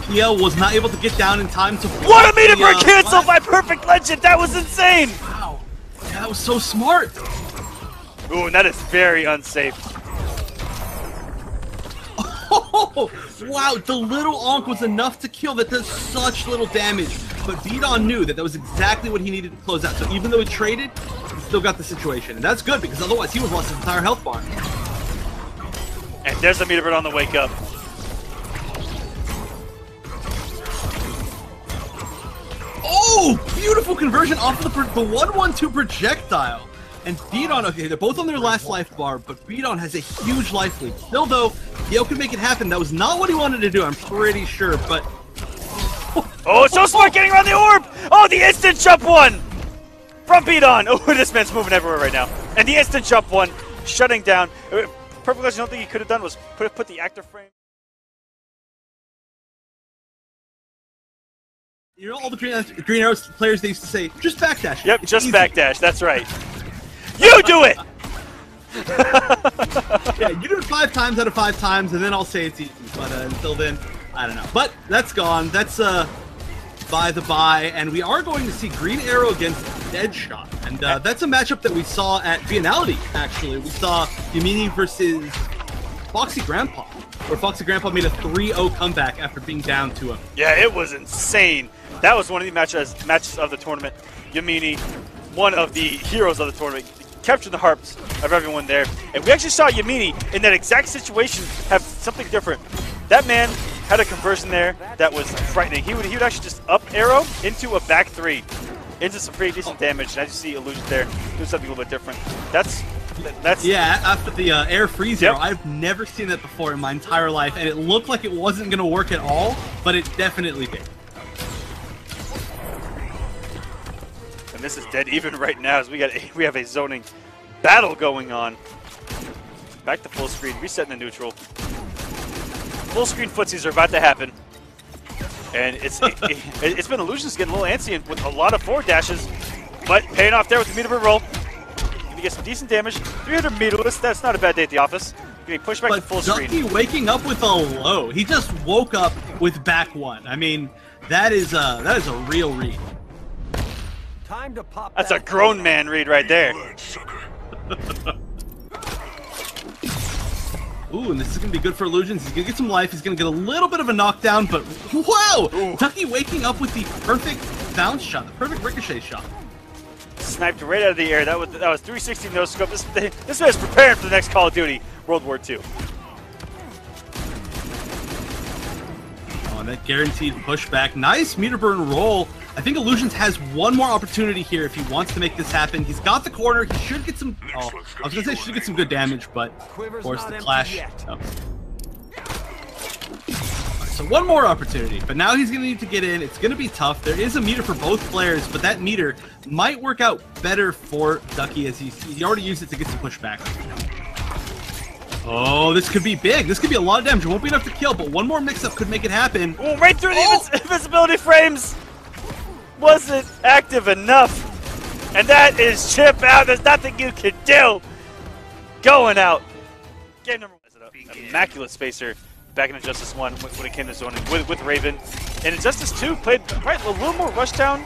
PL was not able to get down in time to... What a meter for cancel by Perfect Legend! That was insane! Wow. Yeah, that was so smart. Ooh, and that is very unsafe. Oh, wow, the little onk was enough to kill. That does such little damage. But BdON knew that that was exactly what he needed to close out. So even though he traded, he still got the situation. And that's good, because otherwise he would have lost his entire health bar. And there's the meter bird on the wake up. Oh, beautiful conversion off of the 1-1-2 projectile. And BdON, okay, they're both on their last life bar, but BdON has a huge life lead. Still, though, Yale can make it happen. That was not what he wanted to do, I'm pretty sure, but... Oh, it's so smart getting around the orb! Oh, the instant jump one! From BdON! Oh, this man's moving everywhere right now. And the instant jump one, shutting down. Perfect Legend, the only thing he could have done was put the actor frame. You know all the Green Arrow players, they used to say, just backdash. Yep, it's just easy. backdash, that's right. You do it! Yeah, you do it 5 times out of 5 times, and then I'll say it's easy. But until then, I don't know. But that's gone. That's by the by, and we are going to see Green Arrow against Deadshot. And that's a matchup that we saw at Biennality, actually. We saw Yamini versus Foxy Grandpa, where Foxy Grandpa made a 3-0 comeback after being down to him. Yeah, it was insane. That was one of the matches of the tournament. Yamini, one of the heroes of the tournament, captured the hearts of everyone there. And we actually saw Yamini in that exact situation have something different. That man had a conversion there that was frightening. He would actually just up arrow into a back 3, into some pretty decent damage. And as you see Illusions there, do something a little bit different. That's yeah, after the air freeze arrow, Yep. I've never seen that before in my entire life, and it looked like it wasn't going to work at all, but it definitely did. And this is dead even right now as we have a zoning battle going on. Back to full screen, resetting the neutral. Full screen footsies are about to happen. And it's been Illusions getting a little antsy and with a lot of forward dashes, but paying off there with the meter bird roll. Gonna get some decent damage. 300 meterless, that's not a bad day at the office. Gonna push back to full screen. Ducky waking up with a low. He just woke up with back 1. I mean, that is a real read. Time to pop. That's a grown man read right there. Ooh, and this is going to be good for Illusions. He's going to get some life. He's going to get a little bit of a knockdown, but whoa! Ooh. Ducky waking up with the perfect bounce shot, the perfect ricochet shot. Sniped right out of the air. That was 360 no scope. This man's preparing for the next Call of Duty, World War II. Oh, and that guaranteed pushback. Nice meter burn roll. I think Illusions has one more opportunity here if he wants to make this happen. He's got the corner. He should get some... Oh, I was going to say should get some good damage, but of course the clash... Oh. So one more opportunity, but now he's going to need to get in. It's going to be tough. There is a meter for both players, but that meter might work out better for Ducky as he already used it to get some pushback. Oh, this could be big. This could be a lot of damage. It won't be enough to kill, but one more mix-up could make it happen. Oh, right through the invisibility frames! Wasn't active enough. And that is chip out. There's nothing you can do. Going out. Game number 1. Immaculate spacer back in Injustice 1 when it came to zoning with Raven. And Injustice 2 played a little more rushdown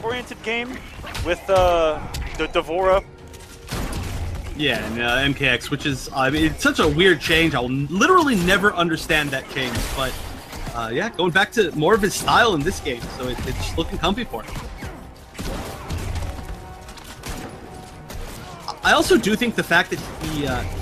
oriented game with the Devora. Yeah, and MKX, which is, I mean, it's such a weird change. I'll literally never understand that change, but yeah, going back to more of his style in this game, so it's looking comfy for him. I also do think the fact that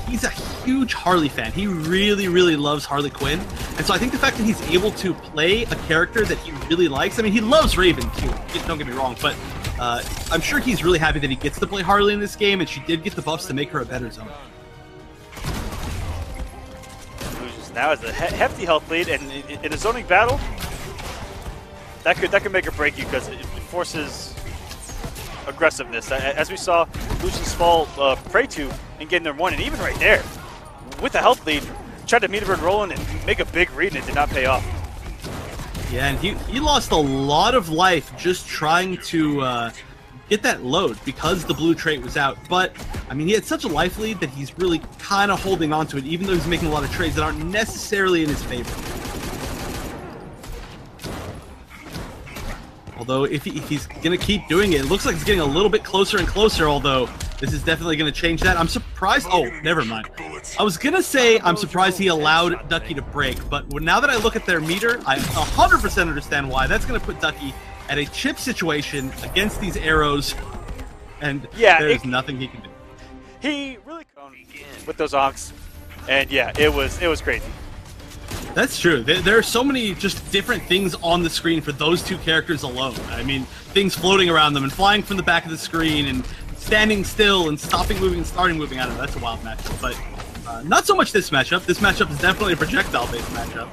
he's a huge Harley fan. He really, really loves Harley Quinn, and so I think the fact that he's able to play a character that he really likes. I mean, he loves Raven too. Don't get me wrong, but I'm sure he's really happy that he gets to play Harley in this game, and she did get the buffs to make her a better zone. Now has a hefty health lead, and in a zoning battle, that could make or break you because it forces aggressiveness. As we saw Illusions fall prey to and getting their 1, and even right there, with the health lead, tried to meter bird rolling and make a big read, and it did not pay off. Yeah, and he lost a lot of life just trying to get that load because the blue trait was out. But, I mean, he had such a life lead that he's really kind of holding on to it, even though he's making a lot of trades that aren't necessarily in his favor. Although if he's going to keep doing it, it looks like it's getting a little bit closer and closer, although this is definitely going to change that. I'm surprised. Oh, never mind. I was going to say I'm surprised he allowed Ducky to break, but now that I look at their meter, I 100% understand why. That's going to put Ducky at a chip situation against these arrows, and there's nothing he can do. He really with those onks, and yeah, it was crazy. That's true. There are so many just different things on the screen for those two characters alone. I mean, things floating around them and flying from the back of the screen and standing still and stopping moving and starting moving. I don't know, that's a wild matchup, but not so much this matchup. This matchup is definitely a projectile-based matchup.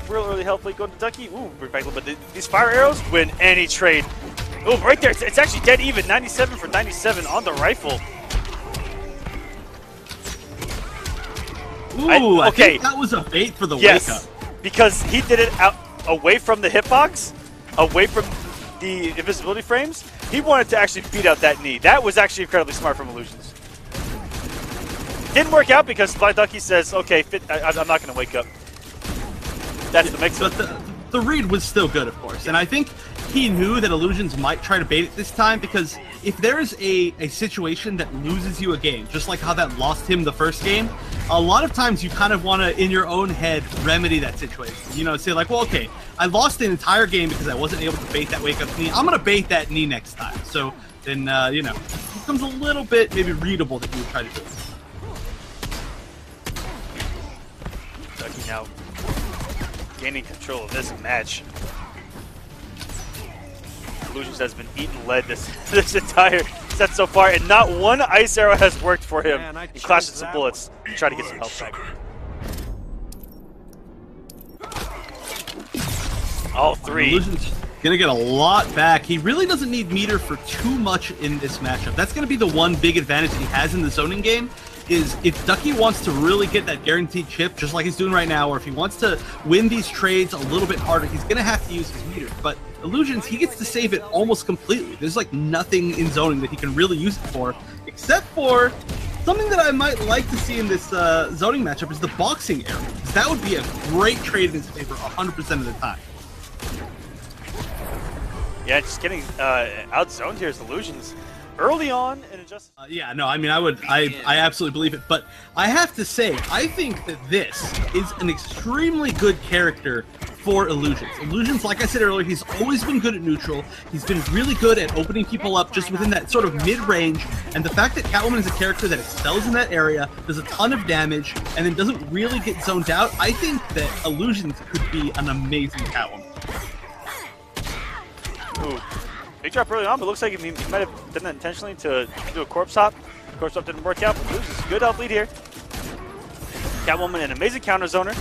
Real early health lead going to Ducky. Ooh, bring back a little bit. These fire arrows win any trade. Oh, right there. It's actually dead even. 97 for 97 on the rifle. Ooh, I think that was a bait for the wake up. Because he did it out away from the hitbox, away from the invisibility frames. He wanted to actually beat out that knee. That was actually incredibly smart from iLuusions. Didn't work out because BlindDucky says, okay, I'm not going to wake up. That's the mix-up. But the read was still good, of course. And I think he knew that iLuusions might try to bait it this time, because if there is a situation that loses you a game, just like how that lost him the first game, a lot of times you kind of want to, in your own head, remedy that situation. You know, say like, well, okay, I lost an entire game because I wasn't able to bait that wake-up knee. I'm going to bait that knee next time. So then, you know, it becomes a little bit maybe readable that you would try to do it. Ducky now gaining control of this match. iLuusions has been eating lead this entire set so far, and not one ice arrow has worked for him. He clashed some bullets to try to get some health back. All three. iLuusions gonna get a lot back. He really doesn't need meter for too much in this matchup. That's gonna be the one big advantage that he has in the zoning game, is if Ducky wants to really get that guaranteed chip, just like he's doing right now, or if he wants to win these trades a little bit harder, he's going to have to use his meter. But iLuusions, he gets to save it almost completely. There's like nothing in zoning that he can really use it for, except for something that I might like to see in this zoning matchup is the boxing arrow. Because that would be a great trade in his favor 100% of the time. Yeah, just getting out-zoned here is iLuusions. Early on, and it just... yeah, no, I mean, I absolutely believe it, but I have to say, I think that this is an extremely good character for iLuusions. iLuusions, like I said earlier, he's always been good at neutral. He's been really good at opening people up just within that sort of mid-range, and the fact that Catwoman is a character that excels in that area, does a ton of damage, and then doesn't really get zoned out, I think that iLuusions could be an amazing Catwoman. Ooh. Big drop early on, but looks like he might have done that intentionally to do a corpse hop. Corpse hop didn't work out, but iLuusions good help lead here. Catwoman, an amazing counter zoner.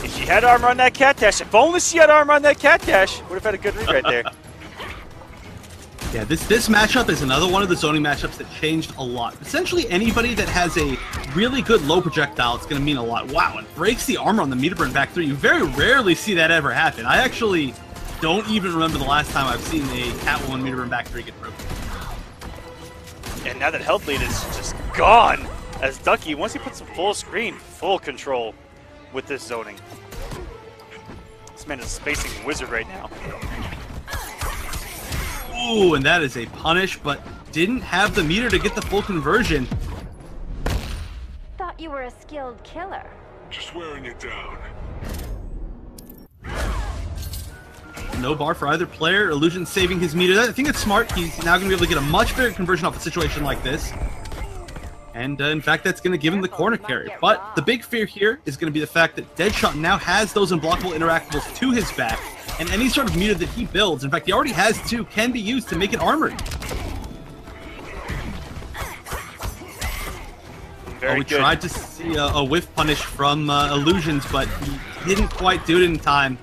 If she had armor on that cat dash, if only she had armor on that cat dash, would have had a good read right there. Yeah, this matchup is another one of the zoning matchups that changed a lot. Essentially, anybody that has a really good low projectile, it's going to mean a lot. Wow, and breaks the armor on the meter burn back three. You very rarely see that ever happen. I actually don't even remember the last time I've seen a Catwoman meter burn back three get broken. And now that health lead is just gone, as Ducky, once he puts some full screen, full control with this zoning. This man is a spacing wizard right now. Ooh, and that is a punish, but didn't have the meter to get the full conversion. Thought you were a skilled killer. Just wearing it down. No bar for either player. iLuusions saving his meter. I think it's smart. He's now going to be able to get a much bigger conversion off a situation like this. And in fact, that's going to give him the corner carry. But the big fear here is going to be the fact that Deadshot now has those unblockable interactables to his back. And any sort of meter that he builds, in fact, he already has two, can be used to make it armored. We tried to see a whiff punish from iLuusions, but he didn't quite do it in time.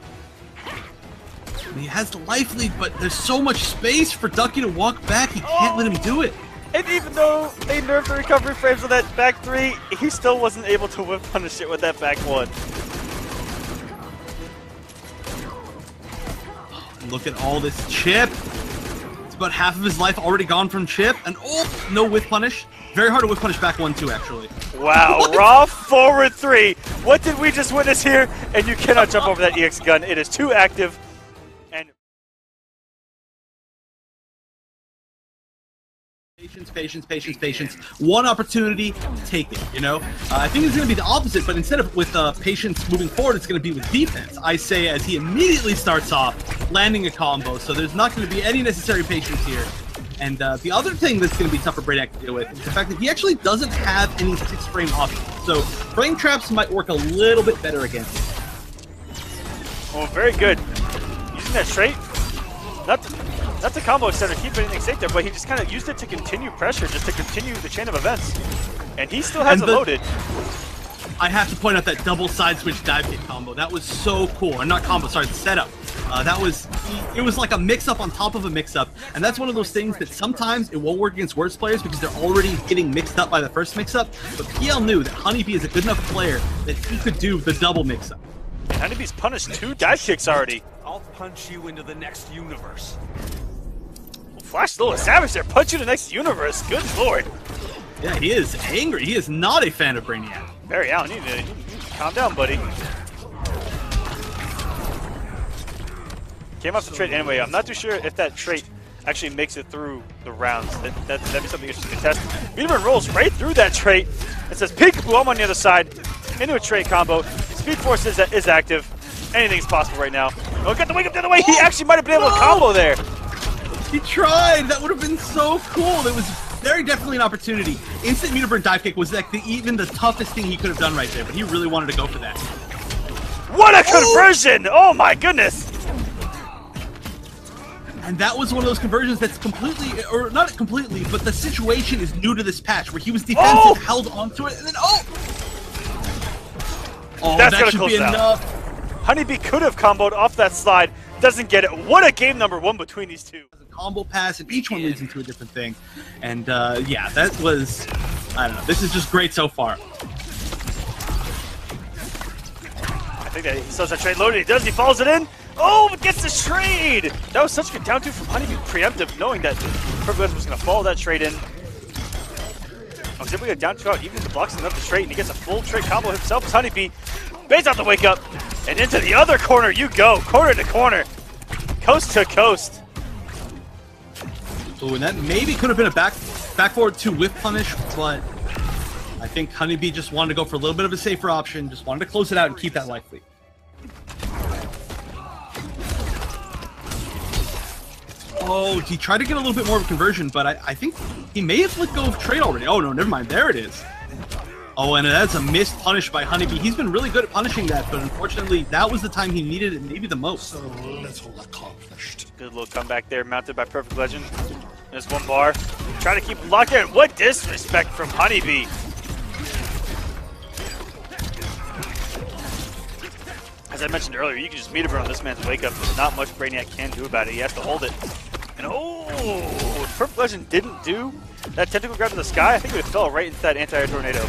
He has the life lead, but there's so much space for Ducky to walk back, he can't let him do it. And even though they nerfed the recovery frames on that back three, he still wasn't able to whip punish it with that back one. Look at all this chip. It's about half of his life already gone from Chip, and oh, no whiff punish. Very hard to whiff punish back 1-2, actually. Wow, raw forward 3. What did we just witness here? And you cannot jump over that EX gun. It is too active. And patience. One opportunity, take it, you know? I think it's going to be the opposite, but instead of with patience moving forward, it's going to be with defense. I say as he immediately starts off, landing a combo, so there's not going to be any necessary patience here. And the other thing that's going to be tough for Brainiac to deal with is the fact that he actually doesn't have any 6-frame options. So frame traps might work a little bit better against him. oh, very good. Using that straight. Not the combo extender, keep anything safe there, but he just kind of used it to continue pressure, just to continue the chain of events. And he still has it loaded. I have to point out that double side switch dive kick combo. That was so cool. Or not combo, sorry, the setup. It was like a mix-up on top of a mix-up. And that's one of those things that sometimes it won't work against worse players because they're already getting mixed up by the first mix-up. But PL knew that HoneyBee is a good enough player that he could do the double mix-up. HoneyBee's punished 2 dive kicks already. I'll punch you into the next universe. Flash a little savage there, punch you to the next universe. Good lord. Yeah, he is angry. He is not a fan of Brainiac. Barry Allen, you need to calm down, buddy. Came off the trait anyway. I'm not too sure if that trait actually makes it through the rounds. That'd be something interesting to test. Biederman rolls right through that trait. It says peekaboo, I'm on the other side. Into a trait combo. Speed Force is active. Anything's possible right now. Oh, get the wake up the other way. He actually might have been able to combo there. He tried. That would have been so cool. It was very definitely an opportunity. Instant meter burn dive kick was like even the toughest thing he could have done right there, but he really wanted to go for that. What a conversion! Oh my goodness! And that was one of those conversions that's completely, or not completely, but the situation is new to this patch where he was defensive, held onto it, and then That's that gonna should close be it out. enough. HoneyBee could have comboed off that slide. Doesn't get it. What a game number 1 between these two. Combo pass, and each one leads into a different thing. And yeah, that was, I don't know, this is just great so far. I think that he still has that trade loaded. He does. He follows it in. Oh, but gets the trade. That was such a good down two from HoneyBee, preemptive, knowing that Purple was going to follow that trade in. I was able to get down two out, even if the blocks enough to trade, and he gets a full trade combo himself as HoneyBee. Baits out the wake up, and into the other corner you go, corner to corner, coast to coast. Ooh, and that maybe could have been a back forward 2 whiff punish, but I think HoneyBee just wanted to go for a little bit of a safer option, just wanted to close it out and keep that life lead. Oh, he tried to get a little bit more of a conversion, but I think he may have let go of trade already. Oh no, never mind, there it is. Oh, and that's a missed punish by HoneyBee. He's been really good at punishing that, but unfortunately, that was the time he needed it maybe the most. So little accomplished. Good little comeback there, mounted by Perfect Legend. There's one bar. Try to keep him locked in. What disrespect from HoneyBee. As I mentioned earlier, you can just meet him on this man's wake up. There's not much Brainiac can do about it. He has to hold it. And oh, Perfect Legend didn't do that tentacle grab to the sky. I think it would have fell right into that anti-air tornado.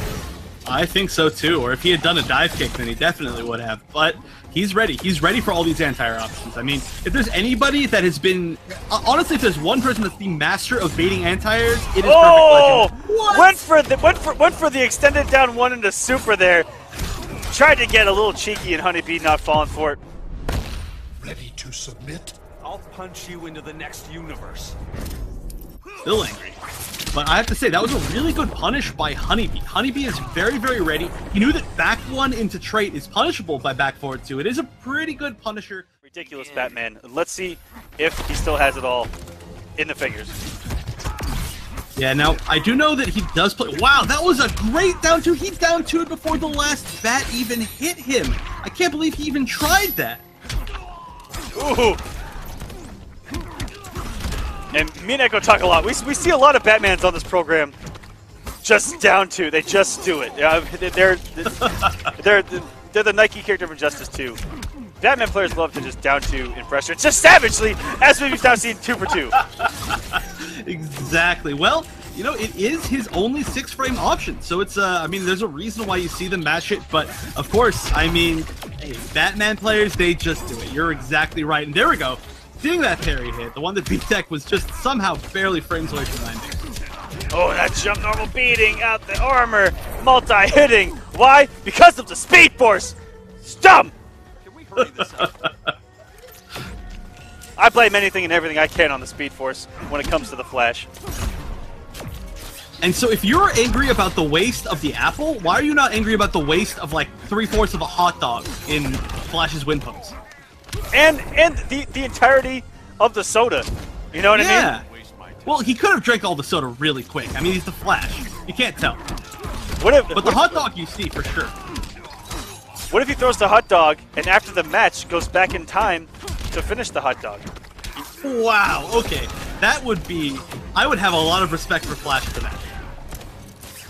I think so too, or if he had done a dive kick, then he definitely would have. But he's ready. He's ready for all these anti-air options. I mean, if there's anybody that has been... honestly, if there's one person that's the master of baiting anti-airs, it is Perfect Legend. Went for the extended down one into super there. Tried to get a little cheeky and HoneyBee not falling for it. Ready to submit? I'll punch you into the next universe. Still angry. But I have to say, that was a really good punish by HoneyBee. HoneyBee is very, very ready. He knew that back one into trait is punishable by back forward two. It is a pretty good punisher. Ridiculous Batman. Let's see if he still has it all in the fingers. Yeah, now, I do know that he does play... Wow, that was a great down two. He down two'd before the last bat even hit him. I can't believe he even tried that. Ooh. And me and Echo talk a lot. We see a lot of Batmans on this program just down two. They just do it. They're the Nike character of Injustice 2. Batman players love to just down two in pressure, just savagely, as we've now seen 2 for 2. Exactly. Well, you know, it is his only 6-frame option, so it's, I mean, there's a reason why you see them match it, but, of course, I mean, hey, Batman players, they just do it. You're exactly right, and there we go. seeing that parry hit, the one that VTEC was just somehow barely frames away from landing. Oh, that jump normal beating out the armor, multi-hitting. Why? Because of the Speed Force. Stump! Can we hurry this up? I blame anything and everything I can on the Speed Force when it comes to the Flash. And so if you're angry about the waste of the apple, why are you not angry about the waste of like 3/4 of a hot dog in Flash's win pose? And the entirety of the soda. You know what I mean? Well, he could have drank all the soda really quick. I mean, he's the Flash. You can't tell. But the hot dog you see for sure. What if he throws the hot dog and after the match goes back in time to finish the hot dog? Wow, okay. That would be... I would have a lot of respect for Flash for that.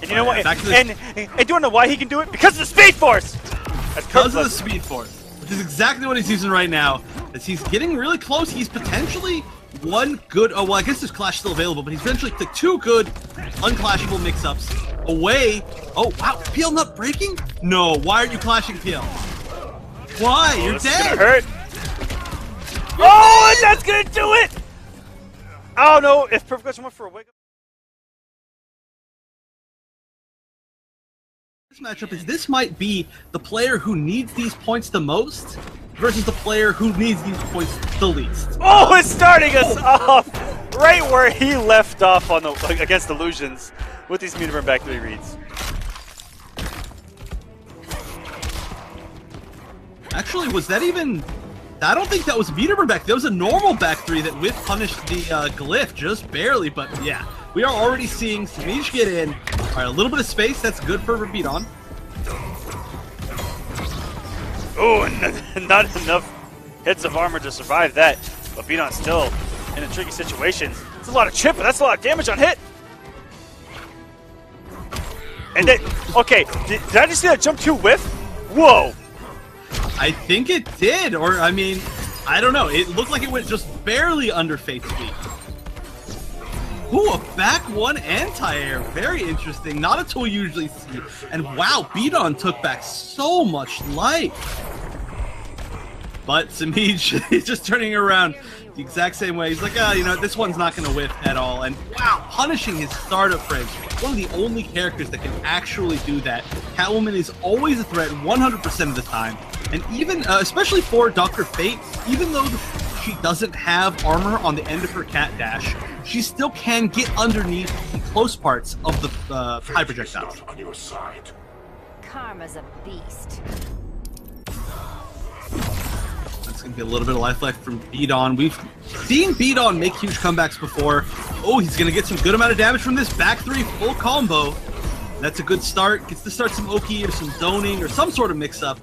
And you know what? And do you want to know why he can do it? Because of the Speed Force! Because of the Speed Force. Which is exactly what he's using right now. As he's getting really close, he's potentially one good... Oh, well, I guess there's Clash still available, but he's eventually the 2 good unclashable mix-ups away. Oh, wow. PL not breaking? No, why aren't you clashing PL? Why? You're this dead! Is gonna hurt. Oh, and that's gonna do it! Oh, no. If Perfect Question went for a wake up. This matchup is this might be the player who needs these points the most versus the player who needs these points the least. Oh, it's starting us off right where he left off on the against Illusions with these meter burn back 3 reads. Actually, was that even... I don't think that was meter burn back. That was a normal back 3 that Whiff punished the glyph just barely, but yeah. We are already seeing Semiij get in. All right, a little bit of space. That's good for BdON. Oh, and not enough hits of armor to survive that. But BdON's still in a tricky situation. It's a lot of chip, but that's a lot of damage on hit. And then, okay, did I just see that jump 2 whiff? Whoa! I think it did, or I mean, I don't know. It looked like it went just barely under Fate's feet. Ooh, a back 1 anti-air. Very interesting. Not a tool you usually see. And wow, BdON took back so much life. But Semiij is just turning around the exact same way. He's like, you know, this one's not going to whiff at all. And wow, punishing his startup friends. One of the only characters that can actually do that. Catwoman is always a threat 100% of the time. And even, especially for Dr. Fate, even though she doesn't have armor on the end of her cat dash, she still can get underneath the close parts of the high projectiles. On your side. Karma's a beast. That's going to be a little bit of life left from BdON. We've seen BdON make huge comebacks before. Oh, he's going to get some good amount of damage from this back 3 full combo. That's a good start. Gets to start some Oki or some zoning or some sort of mix-up.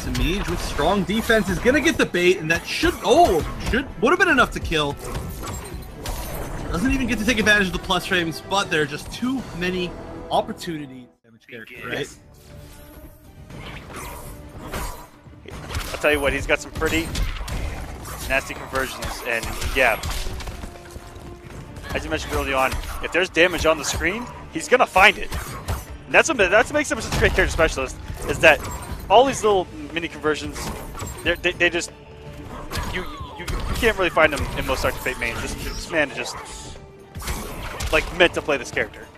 Semiij with strong defense is gonna get the bait, and that would have been enough to kill. Doesn't even get to take advantage of the plus frames, but there are just too many opportunities. Damage character, right? I'll tell you what, he's got some pretty nasty conversions, and yeah, as you mentioned early on, if there's damage on the screen, he's gonna find it. And that's what makes him such a great character specialist, is that all these little mini conversions, they just you can't really find them in most Dr. Fate mains. This man is just like meant to play this character.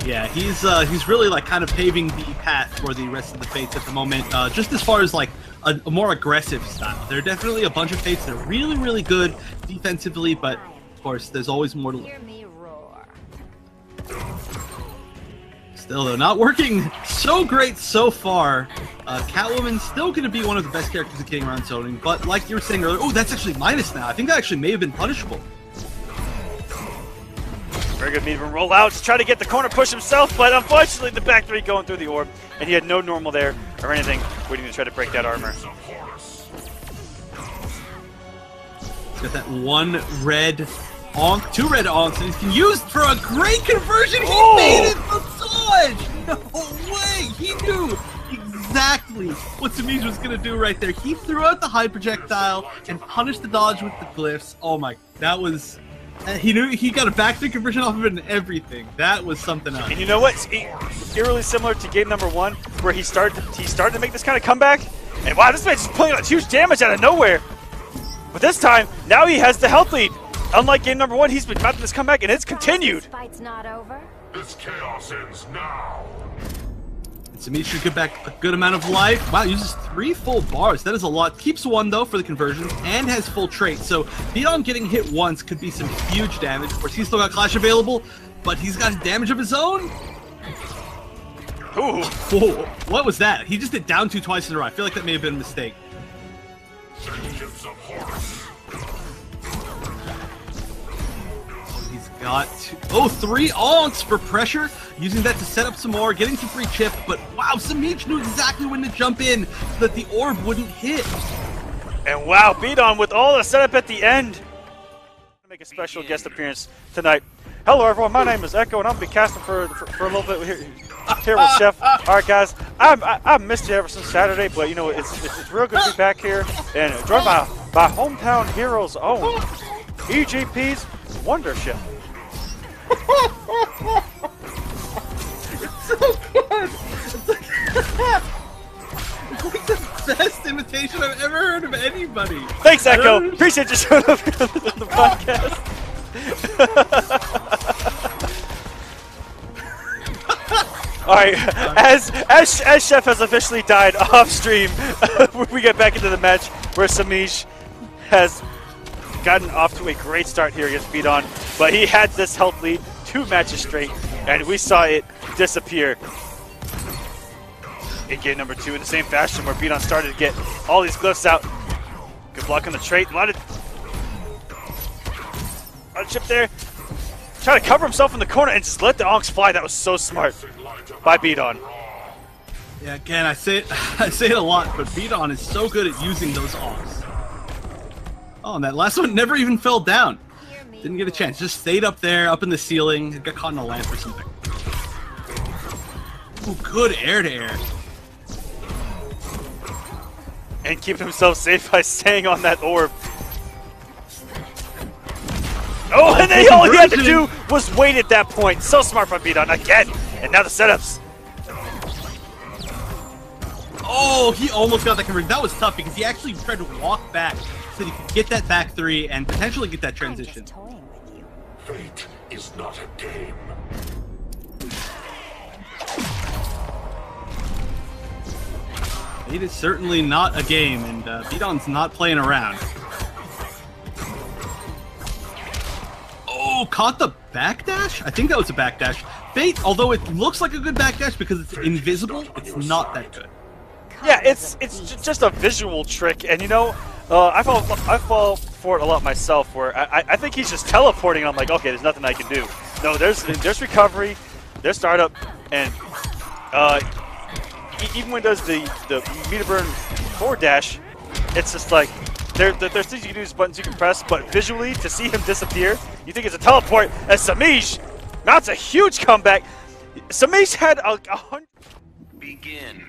Yeah, he's really like kind of paving the path for the rest of the Fates at the moment. Just as far as like a more aggressive style, there are definitely a bunch of Fates that are really, really good defensively, but of course there's always more to learn. Hear me roar. Still, though, not working so great so far. Catwoman's still going to be one of the best characters in getting around zoning, but like you were saying earlier, oh, that's actually minus now. I think that actually may have been punishable. Very good meter burn rollout to try to get the corner push himself, but unfortunately the back 3 going through the orb, and he had no normal there or anything, waiting to try to break that armor. He's got that 1 red onk, 2 red onks, and he can use for a great conversion. He made it the dodge! No way! He knew exactly what Semiij was going to do right there. He threw out the high projectile and punished the dodge with the glyphs. Oh my, that was... he knew he got a back 3 conversion off of it and everything. That was something else. And you know what? Eerily similar to game number 1, where he started to make this kind of comeback, And wow, this man's just pulling out huge damage out of nowhere. But this time, now he has the health lead. Unlike game number 1, he's been mapping this comeback, and it's continued. This fight's not over. This chaos ends now. And Semiij should get back a good amount of life. Wow, uses 3 full bars. That is a lot. Keeps 1 though for the conversions and has full trait. So BdON getting hit once could be some huge damage. Of course, he's still got Clash available, but he's got damage of his own. Ooh. Whoa, what was that? He just did down 2 twice in a row. I feel like that may have been a mistake. Vengeance of horse. He's got 3 onks for pressure, using that to set up some more, getting some free chip, but wow, Semiij knew exactly when to jump in so that the orb wouldn't hit. And wow, BdON with all the setup at the end. Make a special guest appearance tonight. Hello everyone, my name is Echo and I'll be casting for a little bit here with Chef. Alright guys, I missed you ever since Saturday, but you know, it's real good to be back here and joined by hometown heroes own EGP's Wonder Chef. It's so good! It's like the best imitation I've ever heard of anybody. Thanks Echo, appreciate you showing up here on the podcast. Alright, as Chef has officially died off stream, we get back into the match where Semiij has gotten off to a great start here against BdON, but he had this health lead 2 matches straight, and we saw it disappear in game number 2 in the same fashion where BdON started to get all these glyphs out. Good luck on the trait, a lot of chip there. Trying to cover himself in the corner and just let the onks fly. That was so smart by BdON. Yeah, again, I say it a lot, but BdON is so good at using those onks. Oh, and that last one never even fell down. Didn't get a chance. Just stayed up there, up in the ceiling. Got caught in a lamp or something. Ooh, good air-to-air. And keep himself safe by staying on that orb. Oh, and then all he had to do was wait at that point. So smart from BdON again. And now the setups. Oh, he almost got that conversion. That was tough because he actually tried to walk back so he could get that back 3 and potentially get that transition. I'm just toying with you. Fate is not a game. It is certainly not a game, and BdON's not playing around. Oh, caught the backdash? I think that was a backdash. Fate, although it looks like a good backdash because it's invisible, it's not that good. Yeah, it's just a visual trick, and you know, I fall for it a lot myself. Where I think he's just teleporting, and I'm like, okay, there's nothing I can do. No, there's recovery, there's startup, and even when it does the meter burn forward dash, it's just like there's things you can do, there's buttons you can press, but visually to see him disappear, you think it's a teleport. As Semiij mounts a huge comeback. Semiij had a 100. Begin.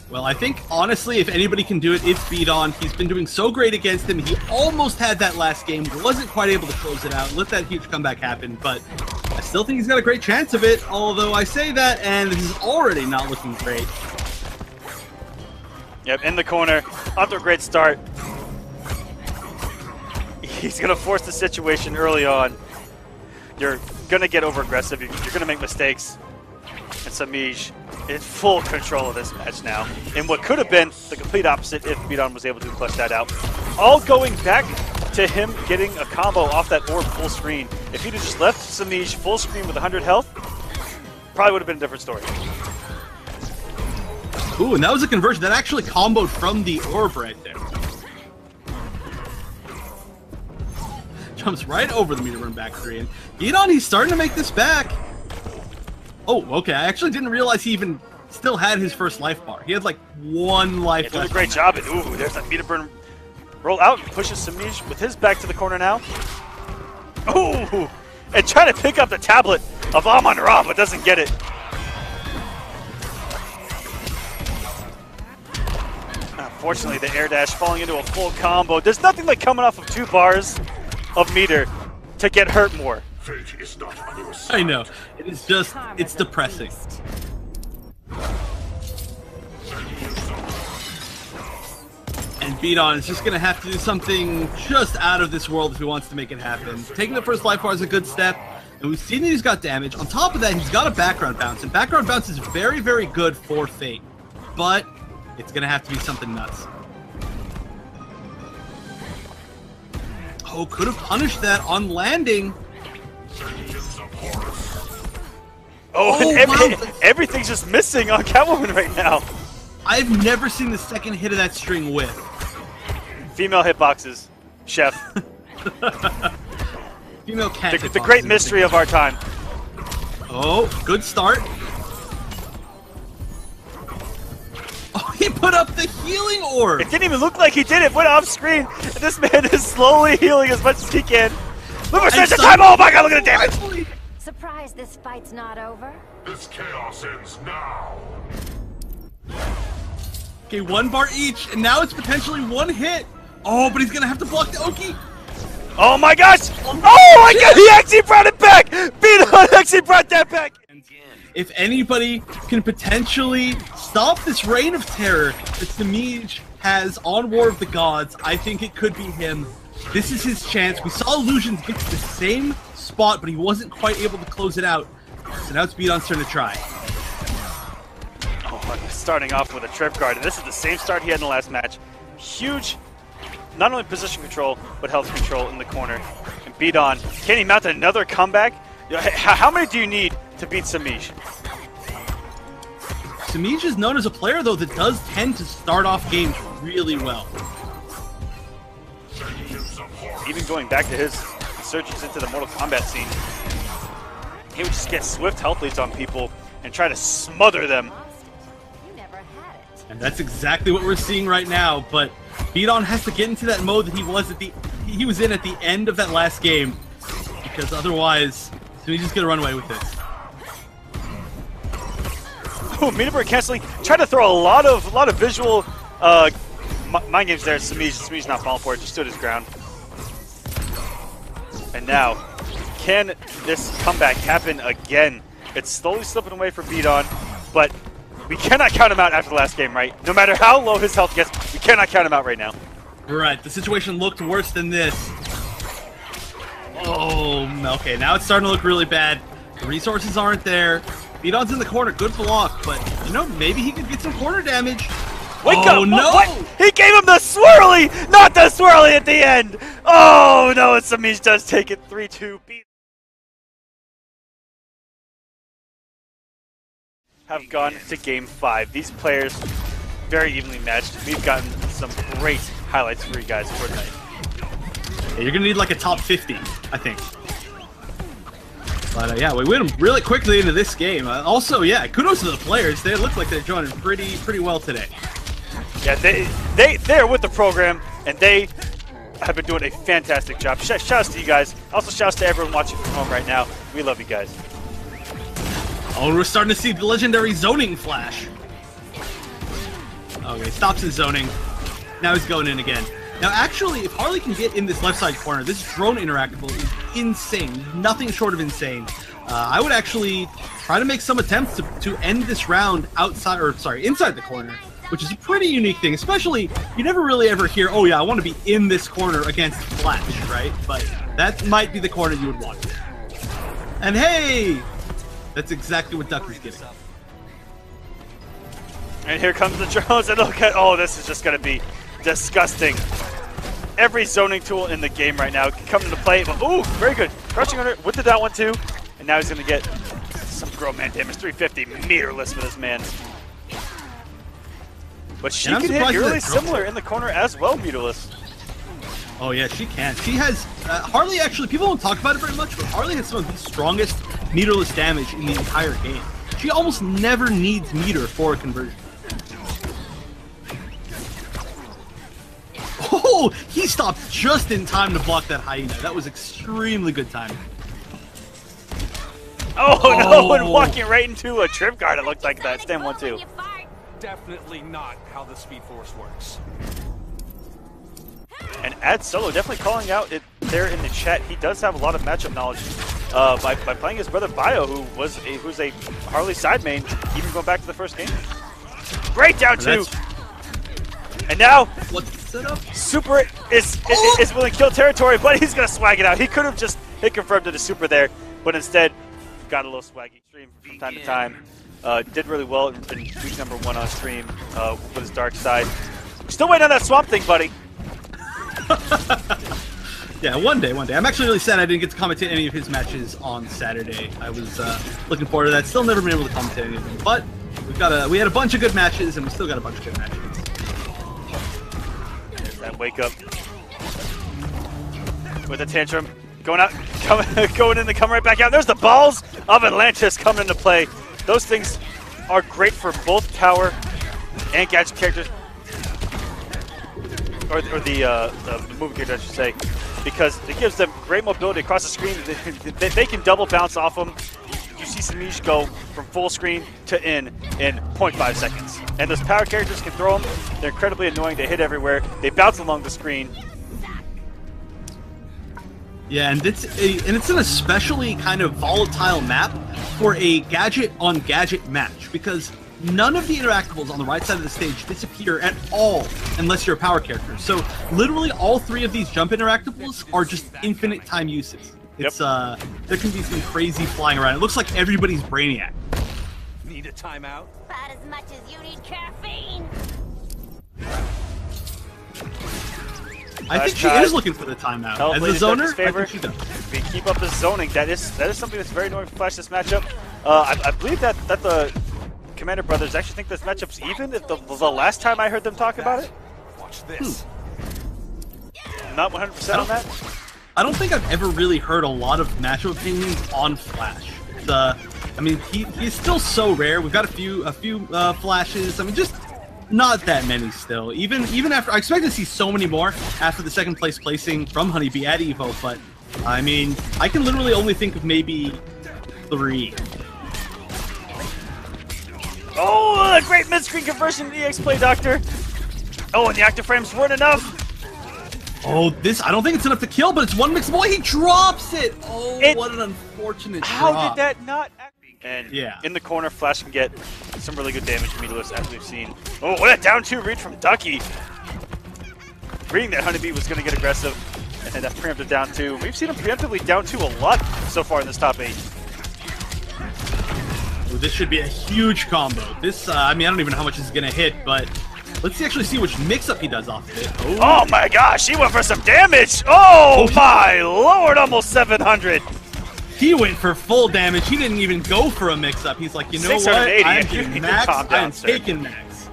Well, I think, honestly, if anybody can do it, it's BdON. He's been doing so great against him. He almost had that last game, wasn't quite able to close it out, let that huge comeback happen, but I still think he's got a great chance of it, although I say that, and this is already not looking great. Yep, in the corner, off to a great start. He's going to force the situation early on. You're going to get over-aggressive, you're going to make mistakes. And Semiij in full control of this match now. In what could have been the complete opposite if BdON was able to clutch that out. All going back to him getting a combo off that orb full screen. If he'd have just left Semiij full screen with 100 health, probably would have been a different story. Ooh, and that was a conversion that actually comboed from the orb right there. Jumps right over the meter burn back 3, and BdON, he's starting to make this back. Oh, okay, I actually didn't realize he even still had his first life bar. He had like 1 life left. Doing a great job. And ooh, there's that meter burn roll out. Pushes Semiij with his back to the corner now. Ooh, and trying to pick up the tablet of Amon-Ra, but doesn't get it. Unfortunately, the air dash falling into a full combo. There's nothing like coming off of 2 bars of meter to get hurt more. Fate is not on your side. I know. It is just, it's depressing. OmGxBdON is just going to have to do something just out of this world if he wants to make it happen. Taking the first life bar is a good step, and we've seen that he's got damage. On top of that, he's got a background bounce, and background bounce is very, very good for Fate. But it's going to have to be something nuts. Oh, could have punished that on landing. Oh, and everything's just missing on Catwoman right now. I've never seen the second hit of that string whiff. Female hitboxes, chef. Female cat The great mystery of our time. Oh, good start. Oh, he put up the healing orb. It didn't even look like he did it. Went off screen. And this man is slowly healing as much as he can. Look for such a time. Oh my god, look at the damage. Surprised this fight's not over? This chaos ends now. Okay, 1 bar each, and now it's potentially 1 hit. Oh, but he's gonna have to block the Oki. Oh my gosh! Oh my god, he actually brought it back! BdON actually brought that back! If anybody can potentially stop this reign of terror that Semiij has on War of the Gods, I think it could be him. This is his chance. We saw Illusions get to the same spot, but he wasn't quite able to close it out. So now it's BdON's turn to try. Oh, starting off with a trip guard, and this is the same start he had in the last match. Huge, not only position control, but health control in the corner. And BdON, can he mount another comeback? How many do you need to beat Semiij? Semiij is known as a player, though, that does tend to start off games really well. Even going back to his resurgence into the Mortal Kombat scene, he would just get swift health leads on people and try to smother them. You never had it. And that's exactly what we're seeing right now, but BdON has to get into that mode that he was in at the end of that last game, because otherwise, Semiij is gonna run away with this. Oh, Meterbird canceling, trying to throw a lot of visual mind games there. Semiij's not falling for it, just stood his ground. And now, can this comeback happen again? It's slowly slipping away from BdON, but we cannot count him out after the last game, right? No matter how low his health gets, we cannot count him out right now. Right, the situation looked worse than this. Oh, okay, now it's starting to look really bad. The resources aren't there. BdON's in the corner, good block, but, you know, maybe he could get some corner damage. Wake oh, up! No! What? He gave him the swirly! Not the swirly at the end! Oh no, and Semiij does take it 3-2. Have gone to game 5. These players, very evenly matched. We've gotten some great highlights for you guys for tonight. Yeah, you're gonna need like a top 50, I think. But yeah, we win them really quickly into this game. Also, yeah, kudos to the players. They look like they're joining pretty well today. Yeah, they're with the program, and they have been doing a fantastic job. Shouts to you guys. Also, shouts to everyone watching from home right now. We love you guys. Oh, we're starting to see the legendary zoning flash. Okay, stops his zoning. Now he's going in again. Now, actually, if Harley can get in this left side corner, this drone interactable is insane. Nothing short of insane. I would actually try to make some attempts to end this round outside, or sorry, inside the corner, which is a pretty unique thing. Especially, you never really ever hear, oh yeah, I want to be in this corner against Flash, right? But that might be the corner you would want. And hey, that's exactly what Ducky's getting. And here comes the drones, and look at, oh, this is just going to be disgusting. Every zoning tool in the game right now can come into play. But, ooh, very good. Crushing under with the down one, too. And now he's going to get some grown man damage. 350 meterless for this man. But she can hit really similar in the corner as well, meterless. Oh, yeah, she can. She has... Harley, actually, people don't talk about it very much, but Harley has some of the strongest meterless damage in the entire game. She almost never needs meter for a conversion. Oh, he stopped just in time to block that hyena. That was extremely good timing. Oh, no, and walking right into a trip guard, it looked like that. Stand 1-2. Definitely not how the Speed Force works. And Ad Solo definitely calling out it there in the chat. He does have a lot of matchup knowledge by playing his brother Bio, who's a Harley side main, even going back to the first game. Great down two. And now, setup. Super is willing to kill territory, but he's going to swag it out. He could have just hit confirmed to the super there, but instead got a little swaggy. Stream from time to time. Did really well in week number 1 on stream with his dark side. Still waiting on that Swamp Thing, buddy. Yeah, one day. I'm actually really sad I didn't get to commentate any of his matches on Saturday. I was looking forward to that. Still never been able to commentate any of them, but we had a bunch of good matches, and we still got a bunch of good matches. There's that wake up with a tantrum, going out, going in to come right back out. There's the balls of Atlantis coming into play. Those things are great for both power and gadget characters, or the moving character, I should say, because it gives them great mobility across the screen. They can double bounce off them. You see Semiij go from full screen to in 0.5 seconds. And those power characters can throw them. They're incredibly annoying. They hit everywhere. They bounce along the screen. Yeah, and it's an especially kind of volatile map for a gadget-on-gadget match, because none of the interactables on the right side of the stage disappear at all unless you're a power character. So literally all 3 of these jump interactables are just infinite time uses. It's there can be some crazy flying around. It looks like everybody's Brainiac. Need a timeout? About as much as you need caffeine. I think she is looking for the timeout. As a zoner, I think she does. If we keep up the zoning, that is something that's very annoying for Flash this matchup. I believe that the Commander brothers actually think this matchup's even. The last time I heard them talk about it. Watch this. Not 100% on that. I don't think I've ever really heard a lot of matchup opinions on Flash. I mean, he's still so rare. We've got a few flashes. I mean, just not that many still. Even after, I expect to see so many more after the second place placing from HoneyBee at Evo. But I mean, I can literally only think of maybe 3. Oh, a great mid-screen conversion to EX play, Doctor. Oh, and the active frames weren't enough. Oh, I don't think it's enough to kill, but it's one mix. Boy, he drops it. Oh, what an unfortunate How drop. did that not? And yeah, in the corner, Flash can get some really good damage immediately, as we've seen. Oh, what a down 2 read from Ducky. Reading that HoneyBee was going to get aggressive, and then that preemptive down 2. We've seen him preemptively down 2 a lot so far in this top 8. Ooh, this should be a huge combo. This, I mean, I don't even know how much this is going to hit, but let's actually see which mix-up he does off of it. Oh my gosh, he went for some damage! Oh my lord, almost 700! He went for full damage. He didn't even go for a mix-up. He's like, you know what? I'm getting max. I'm taking max.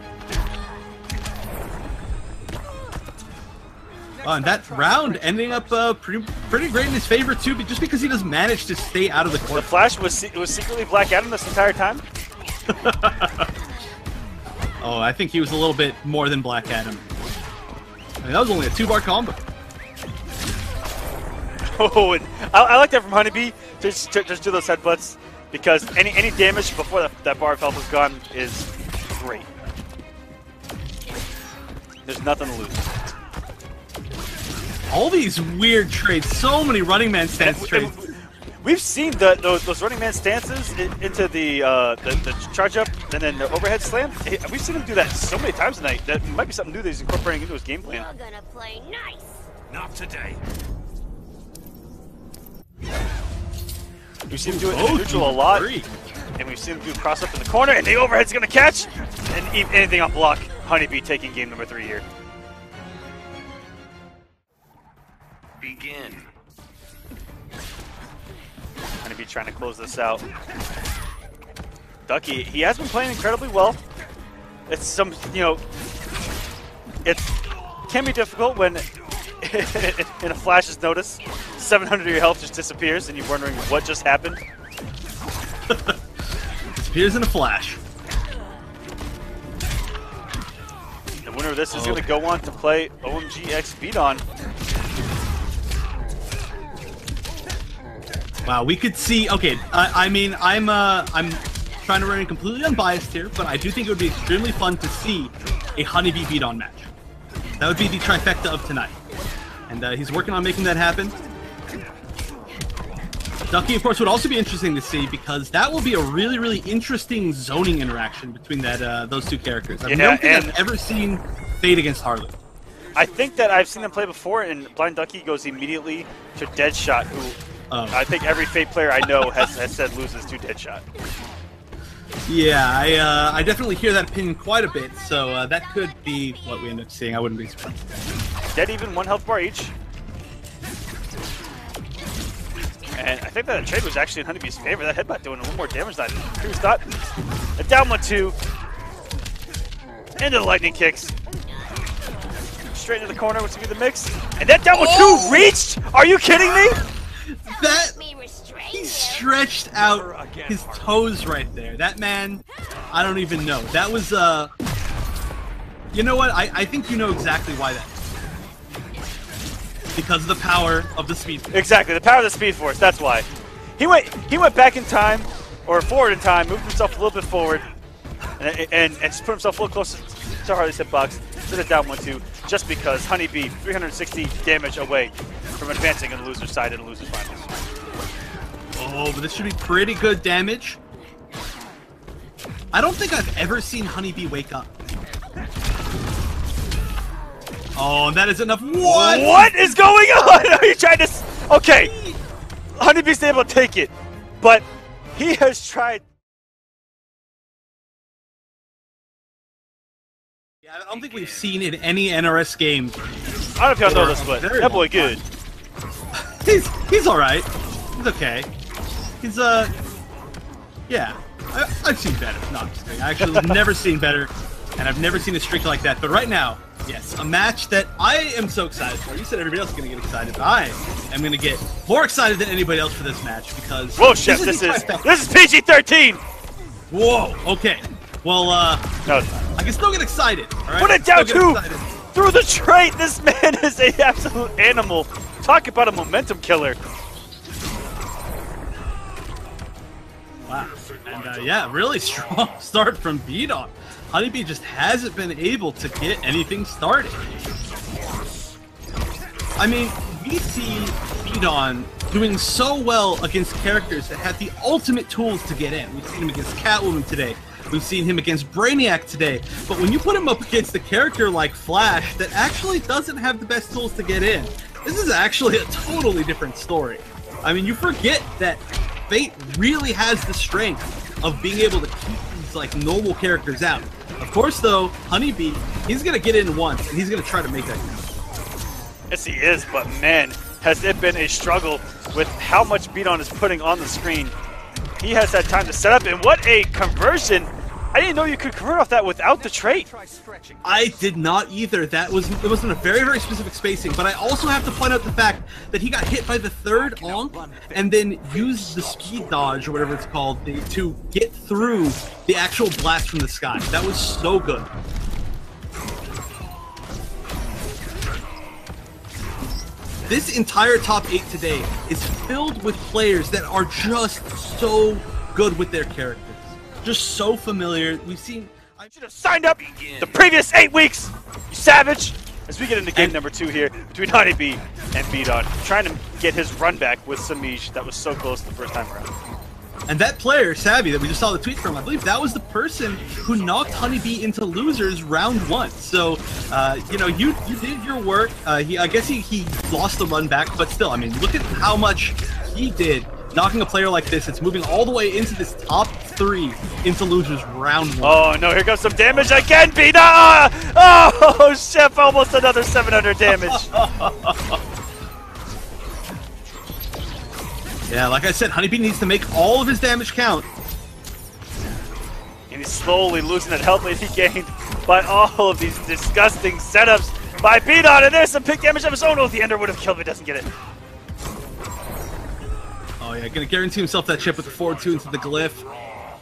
And that round ending up pretty great in his favor too, just because he does manage to stay out of the corner. The Flash was secretly Black Adam this entire time? Oh, I think he was a little bit more than Black Adam. I mean, that was only a 2-bar combo. Oh, and I like that from HoneyBee to just do those headbutts, because any damage before that bar of health is gone is great. There's nothing to lose. All these weird trades, so many running man stance trades. We've seen those running man stances into the charge up and then the overhead slam. We've seen him do that so many times tonight. That might be something new that he's incorporating into his game plan. You're gonna play nice. Not today. We've seen him do it in the neutral a lot, and we've seen him do cross up in the corner, and the overhead's gonna catch, and anything on block. HoneyBee taking game number 3 here. Begin. HoneyBee trying to close this out. Ducky, he has been playing incredibly well. It's some, it can be difficult when in a flash's notice, 700 of your health just disappears and you're wondering what just happened. Disappears in a flash. The winner of this is going to go on to play OmGxBdON. Wow, we could see. Okay, I mean, I'm trying to remain completely unbiased here, but I do think it would be extremely fun to see a HoneyBee BdON match. That would be the trifecta of tonight, and he's working on making that happen. Ducky, of course, would also be interesting to see, because that will be a really, really interesting zoning interaction between those two characters. I don't think I've ever seen Fade against Harley. I think that I've seen him play before, and BlindDucky goes immediately to Deadshot, who I think every Fate player I know has said loses to Deadshot. Yeah, I definitely hear that opinion quite a bit, so that could be what we end up seeing. I wouldn't be surprised. Dead even, 1 health bar each. And I think that trade was actually in HoneyBee's favor. That headbutt doing a little more damage than I previously thought. A down 1-2. Into the lightning kicks. Straight into the corner, what's gonna be the mix? And that down 1-2 reached! Are you kidding me? He stretched out his toes right there. That man, I don't even know. That was, you know what? I think you know exactly why that is. Because of the power of the Speed Force. Exactly, the power of the Speed Force, that's why. He went back in time, or forward in time, moved himself a little bit forward, and just put himself a little closer to Harley's hitbox, to the down 1-2, just because HoneyBee 360 damage away from advancing on the loser's side in the Losers Finals. Oh, but this should be pretty good damage. I don't think I've ever seen HoneyBee wake up. Oh, and that is enough. What is going on? Are you trying to... Okay, HoneyBee's able to take it, but he has tried... Yeah, I don't think we've seen in any NRS game. I don't know if y'all know this, but that boy good. He's alright. He's okay. He's, yeah. I've seen better. No, I'm just kidding. I actually have never seen better, and I've never seen a streak like that. But right now, yes, a match that I am so excited for. You said everybody else is going to get excited. I am going to get more excited than anybody else for this match because... Whoa, Chef, this is PG-13! Whoa, okay. Well, no, I can still get excited. All right? Put it down, too! Through the trait, this man is an absolute animal. Talk about a momentum killer. Wow. And yeah, really strong start from BdON. HoneyBee just hasn't been able to get anything started. I mean, we see BdON doing so well against characters that have the ultimate tools to get in. We've seen him against Catwoman today. We've seen him against Brainiac today. But when you put him up against a character like Flash that actually doesn't have the best tools to get in, this is actually a totally different story. I mean, you forget that Fate really has the strength of being able to keep these like normal characters out. Of course, though, HoneyBee, he's gonna get in once, and he's gonna try to make that count. Yes, he is, but man, has it been a struggle with how much BdON is putting on the screen. He has had time to set up, and what a conversion! I didn't know you could convert off that without the trait. I did not either. It was in a very, very specific spacing, but I also have to point out the fact that he got hit by the third onk and then used the speed dodge, or whatever it's called, to get through the actual blast from the sky. That was so good. This entire top 8 today is filled with players that are just so good with their characters. Just so familiar. We've seen... I should have signed up the previous 8 weeks, you savage! As we get into game number 2 here between HoneyBee and BdON, trying to get his run back with Semiij that was so close the first time around. And that player, Savvy, that we just saw the tweet from, I believe that was the person who knocked HoneyBee into losers round 1. So, you know, you did your work. I guess he lost the run back, but still, I mean, look at how much he did. Knocking a player like this, it's moving all the way into this top 3 into losers round 1. Oh no, here comes some damage again, BdON! Oh, Chef, almost another 700 damage. Yeah, like I said, HoneyBee needs to make all of his damage count. And he's slowly losing that health lead he gained by all of these disgusting setups by BdON, and there's some pick damage of his own. Oh, the Ender would have killed if he doesn't get it. Oh yeah, gonna guarantee himself that chip with the forward 2 into the glyph.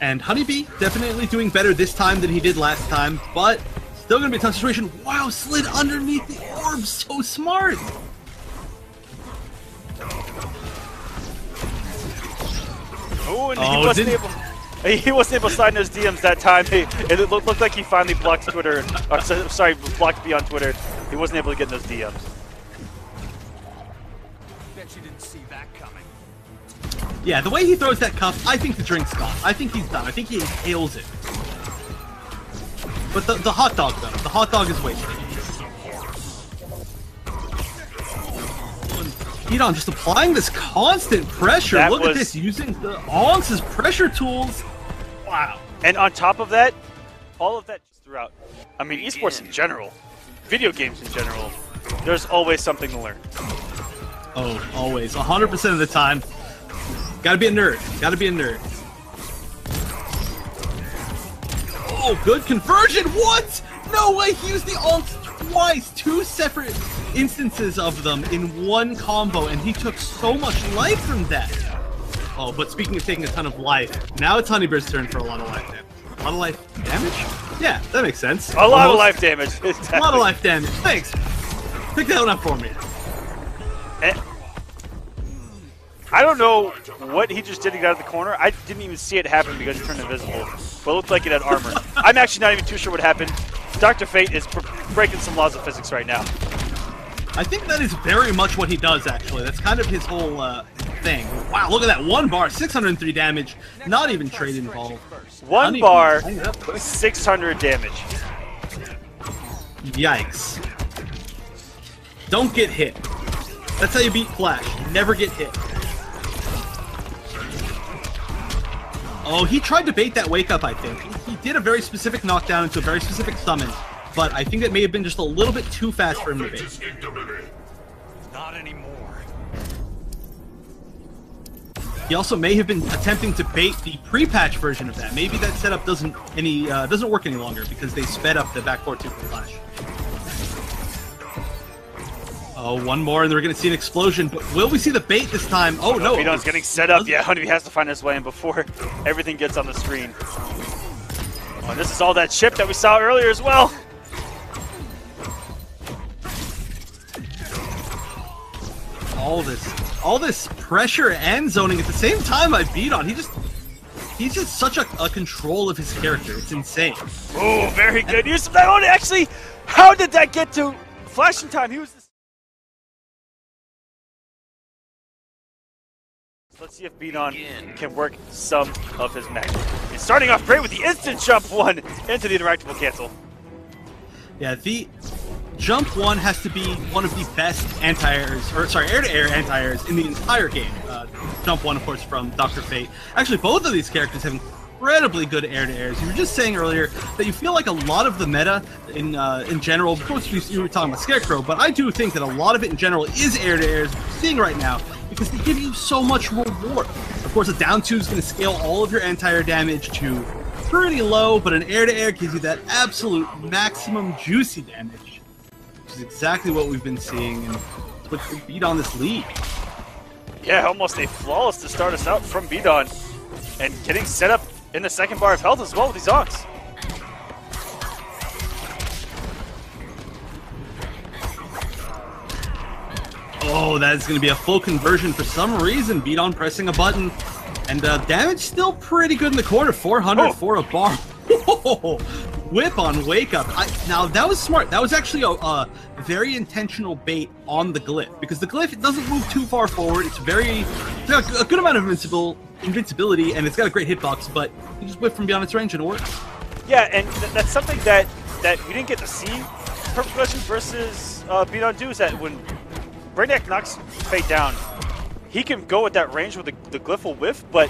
And HoneyBee definitely doing better this time than he did last time, but still gonna be a tough situation. Wow, slid underneath the orb, so smart! Oh, and he wasn't able to slide in his DMs that time. It looked like he finally blocked Twitter, or sorry, blocked me on Twitter. He wasn't able to get in those DMs. Bet you didn't see that coming. Yeah, the way he throws that cup, I think the drink's gone. I think he's done. I think he inhales it. But the hot dog, though. The hot dog is wasted. BdON just applying this constant pressure. That Look at was- this, using the Once's pressure tools. Wow. And on top of that, all of that just throughout. I mean, esports in general, video games in general, there's always something to learn. Oh, always. 100% of the time. Gotta be a nerd. Gotta be a nerd. Oh, good conversion! What? No way! He used the ult twice! 2 separate instances of them in one combo, and he took so much life from that. Oh, but speaking of taking a ton of life, now it's HoneyBee's turn for a lot of life damage. A lot of life damage? Yeah, that makes sense. A lot of life damage. Exactly. A lot of life damage. Thanks. Pick that one up for me. And I don't know what he just did to get out of the corner. I didn't even see it happen because he turned invisible. But it looked like it had armor. I'm actually not even too sure what happened. Dr. Fate is breaking some laws of physics right now. I think that is very much what he does, actually. That's kind of his whole thing. Wow, look at that. 1 bar, 603 damage. Not even trade involved. 1 bar, 600 damage. Yikes. Don't get hit. That's how you beat Flash. Never get hit. Oh, he tried to bait that wake up, I think. He did a very specific knockdown into a very specific summon, but I think that may have been just a little bit too fast for him to bait. Not anymore. He also may have been attempting to bait the pre-patch version of that. Maybe that setup doesn't work any longer because they sped up the backcourt 2 for Flash. Oh, 1 more, and they're going to see an explosion. But will we see the bait this time? Oh, no. BdON's getting set up. Yeah, HoneyBee has to find his way in before everything gets on the screen. Oh, and this is all that chip that we saw earlier as well. All this pressure and zoning at the same time by BdON. He's just such a control of his character. It's insane. Oh, very good use of that one. Actually, how did that get to Flash in time? He was. Let's see if BdON can work some of his magic. He's starting off great with the instant jump 1 into the interactable cancel. Yeah, the jump 1 has to be one of the best anti-airs, or sorry, air-to-air anti-airs in the entire game. Jump 1, of course, from Dr. Fate. Actually, both of these characters have incredibly good air-to-airs. You were just saying earlier that you feel like a lot of the meta in general, of course you were talking about Scarecrow, but I do think that a lot of it in general is air-to-airs we're seeing right now because they give you so much reward. Of course, a down 2 is going to scale all of your anti-air damage to pretty low, but an air-to-air gives you that absolute maximum juicy damage, which is exactly what we've been seeing and what beat on this lead. Yeah, almost a flawless to start us out from BdON, and getting set up in the second bar of health as well with these Ox. Oh, that's going to be a full conversion for some reason. BdON pressing a button. And damage still pretty good in the corner. 400 for a bar. Whip on wake up. Now, that was smart. That was actually a very intentional bait on the glyph. Because the glyph, it doesn't move too far forward. It's got a good amount of invincibility, and it's got a great hitbox. But you just whip from beyond its range and it works. Yeah, and that's something that we didn't get to see Perfect Legends versus BdON do, is that when Brainiac knocks Fate down, he can go at that range with the glyph will whiff, but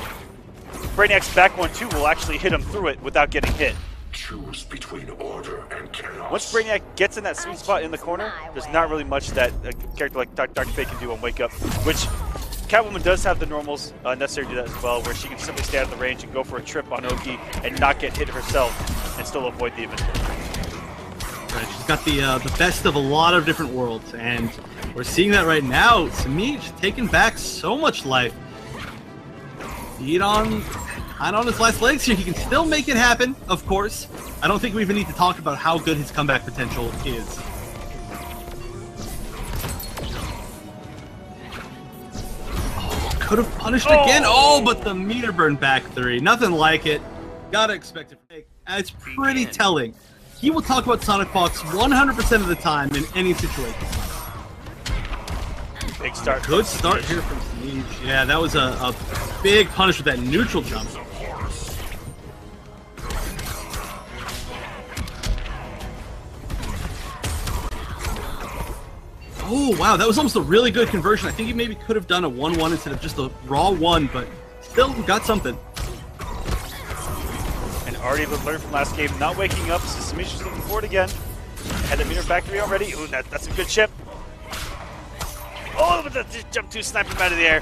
Brainiac's back 1-2 will actually hit him through it without getting hit. Choose between order and chaos. Once Brainiac gets in that sweet spot in the corner, there's not really much that a character like Dr. Fate can do on Wake Up, which Catwoman does have the normals necessary to do that as well, where she can simply stay out of the range and go for a trip on Oki and not get hit herself and still avoid the event. Right, she's got the best of a lot of different worlds, and we're seeing that right now. Semiij taking back so much life. BdON kind of on his last legs here. He can still make it happen, of course. I don't think we even need to talk about how good his comeback potential is. Oh, could have punished again. Oh, but the meter burn back 3. Nothing like it. Gotta expect it. It's pretty telling. He will talk about Sonic Fox 100% of the time in any situation. Big start. Good start here from Semiij. Yeah, that was a big punish with that neutral jump. Oh, wow, that was almost a really good conversion. I think he maybe could have done a 1-1 instead of just a raw 1, but still got something. And already learned from last game, not waking up, so Semiij is looking for it again. Had the meter factory already. Ooh, that's a good chip. Oh, but that just jump 2 sniped him out of the air.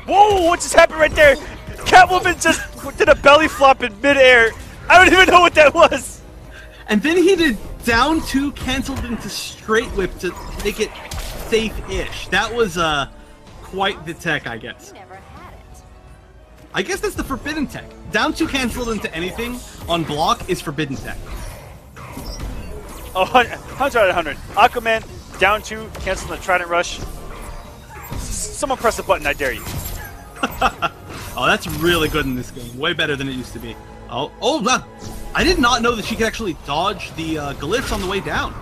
Whoa, what just happened right there? Catwoman just did a belly flop in midair. I don't even know what that was. And then he did down 2 canceled into straight whip to make it safe-ish. That was quite the tech, I guess. Never had it. I guess that's the forbidden tech. Down 2 canceled into anything on block is forbidden tech. Oh, 100 out of 100. Aquaman, down 2, cancel the Trident Rush. Someone press the button, I dare you. Oh, that's really good in this game. Way better than it used to be. Oh, wow. I did not know that she could actually dodge the glyphs on the way down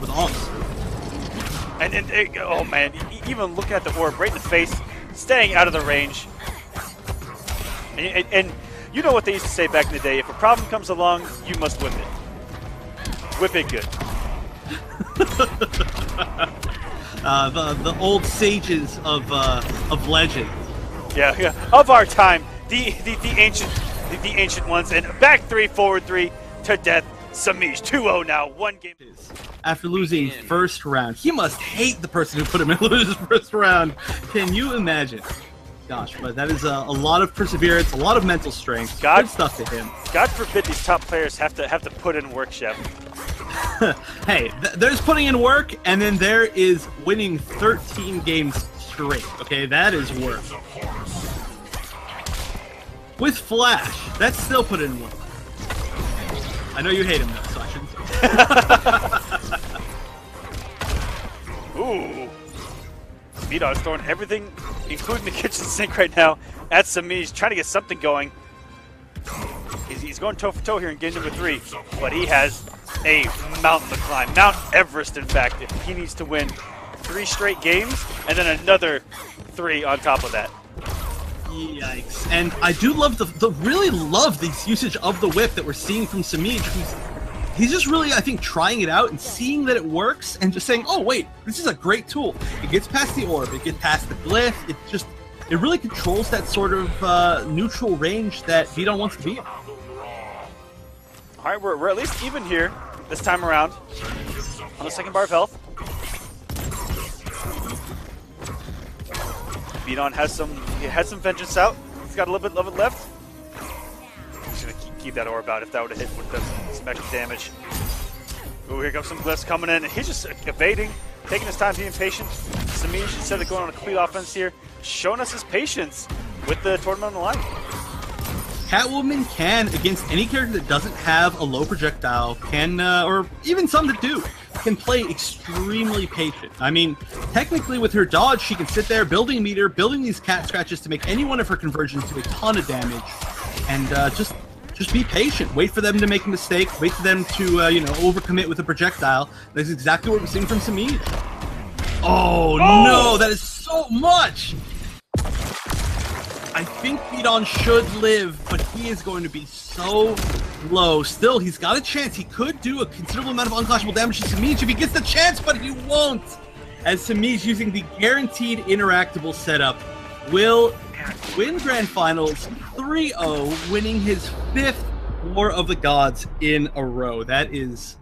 with OMGs. And oh man, even looking at the orb right in the face, staying out of the range. And you know what they used to say back in the day, if a problem comes along, you must whip it. Whip it good. The old sages of legend. Yeah, of our time, the ancient ones, and back 3, forward 3 to death. Semiij 2-0 now, 1 game. After losing first round, he must hate the person who put him in losers first round. Can you imagine? Gosh, but that is a lot of perseverance, a lot of mental strength. Good stuff to him. God forbid these top players have to put in work, Chef. Hey, there's putting in work, and then there is winning 13 games straight. Okay, that is work. With Flash, that's still put in work. I know you hate him though, so I shouldn't say. Ooh. BdON is throwing everything, including the kitchen sink right now, at Semiij, trying to get something going. He's going toe for toe here in game number 3, but he has a mountain to climb. Mount Everest, in fact, if he needs to win 3 straight games, and then another 3 on top of that. Yikes. And I do love really love this usage of the whip that we're seeing from Semiij. He's just really, I think, trying it out and seeing that it works and just saying, oh, wait, this is a great tool. It gets past the orb, it gets past the glyph, it really controls that sort of neutral range that BdON wants to be in. All right, we're at least even here this time around on the second bar of health. BdON had some vengeance out. He's got a little bit of it left. He's gonna keep that orb out. If that would have hit, would have done some extra damage. Ooh, here comes some glyphs coming in. He's just evading, taking his time, being patient. Semiij, instead of going on a complete offense here, showing us his patience with the tournament on the line. Catwoman can, against any character that doesn't have a low projectile, can, or even some that do, can play extremely patient. I mean, technically with her dodge, she can sit there building meter, building these cat scratches to make any one of her conversions do a ton of damage, and just be patient. Wait for them to make a mistake. Wait for them to, overcommit with a projectile. That's exactly what we're seeing from Semiij. Oh no, that is so much! I think BdON should live, but he is going to be so low. Still, he's got a chance. He could do a considerable amount of unclashable damage to Semiij if he gets the chance, but he won't. As Semiij, using the guaranteed interactable setup, will win Grand Finals 3-0, winning his 5th War of the Gods in a row. That is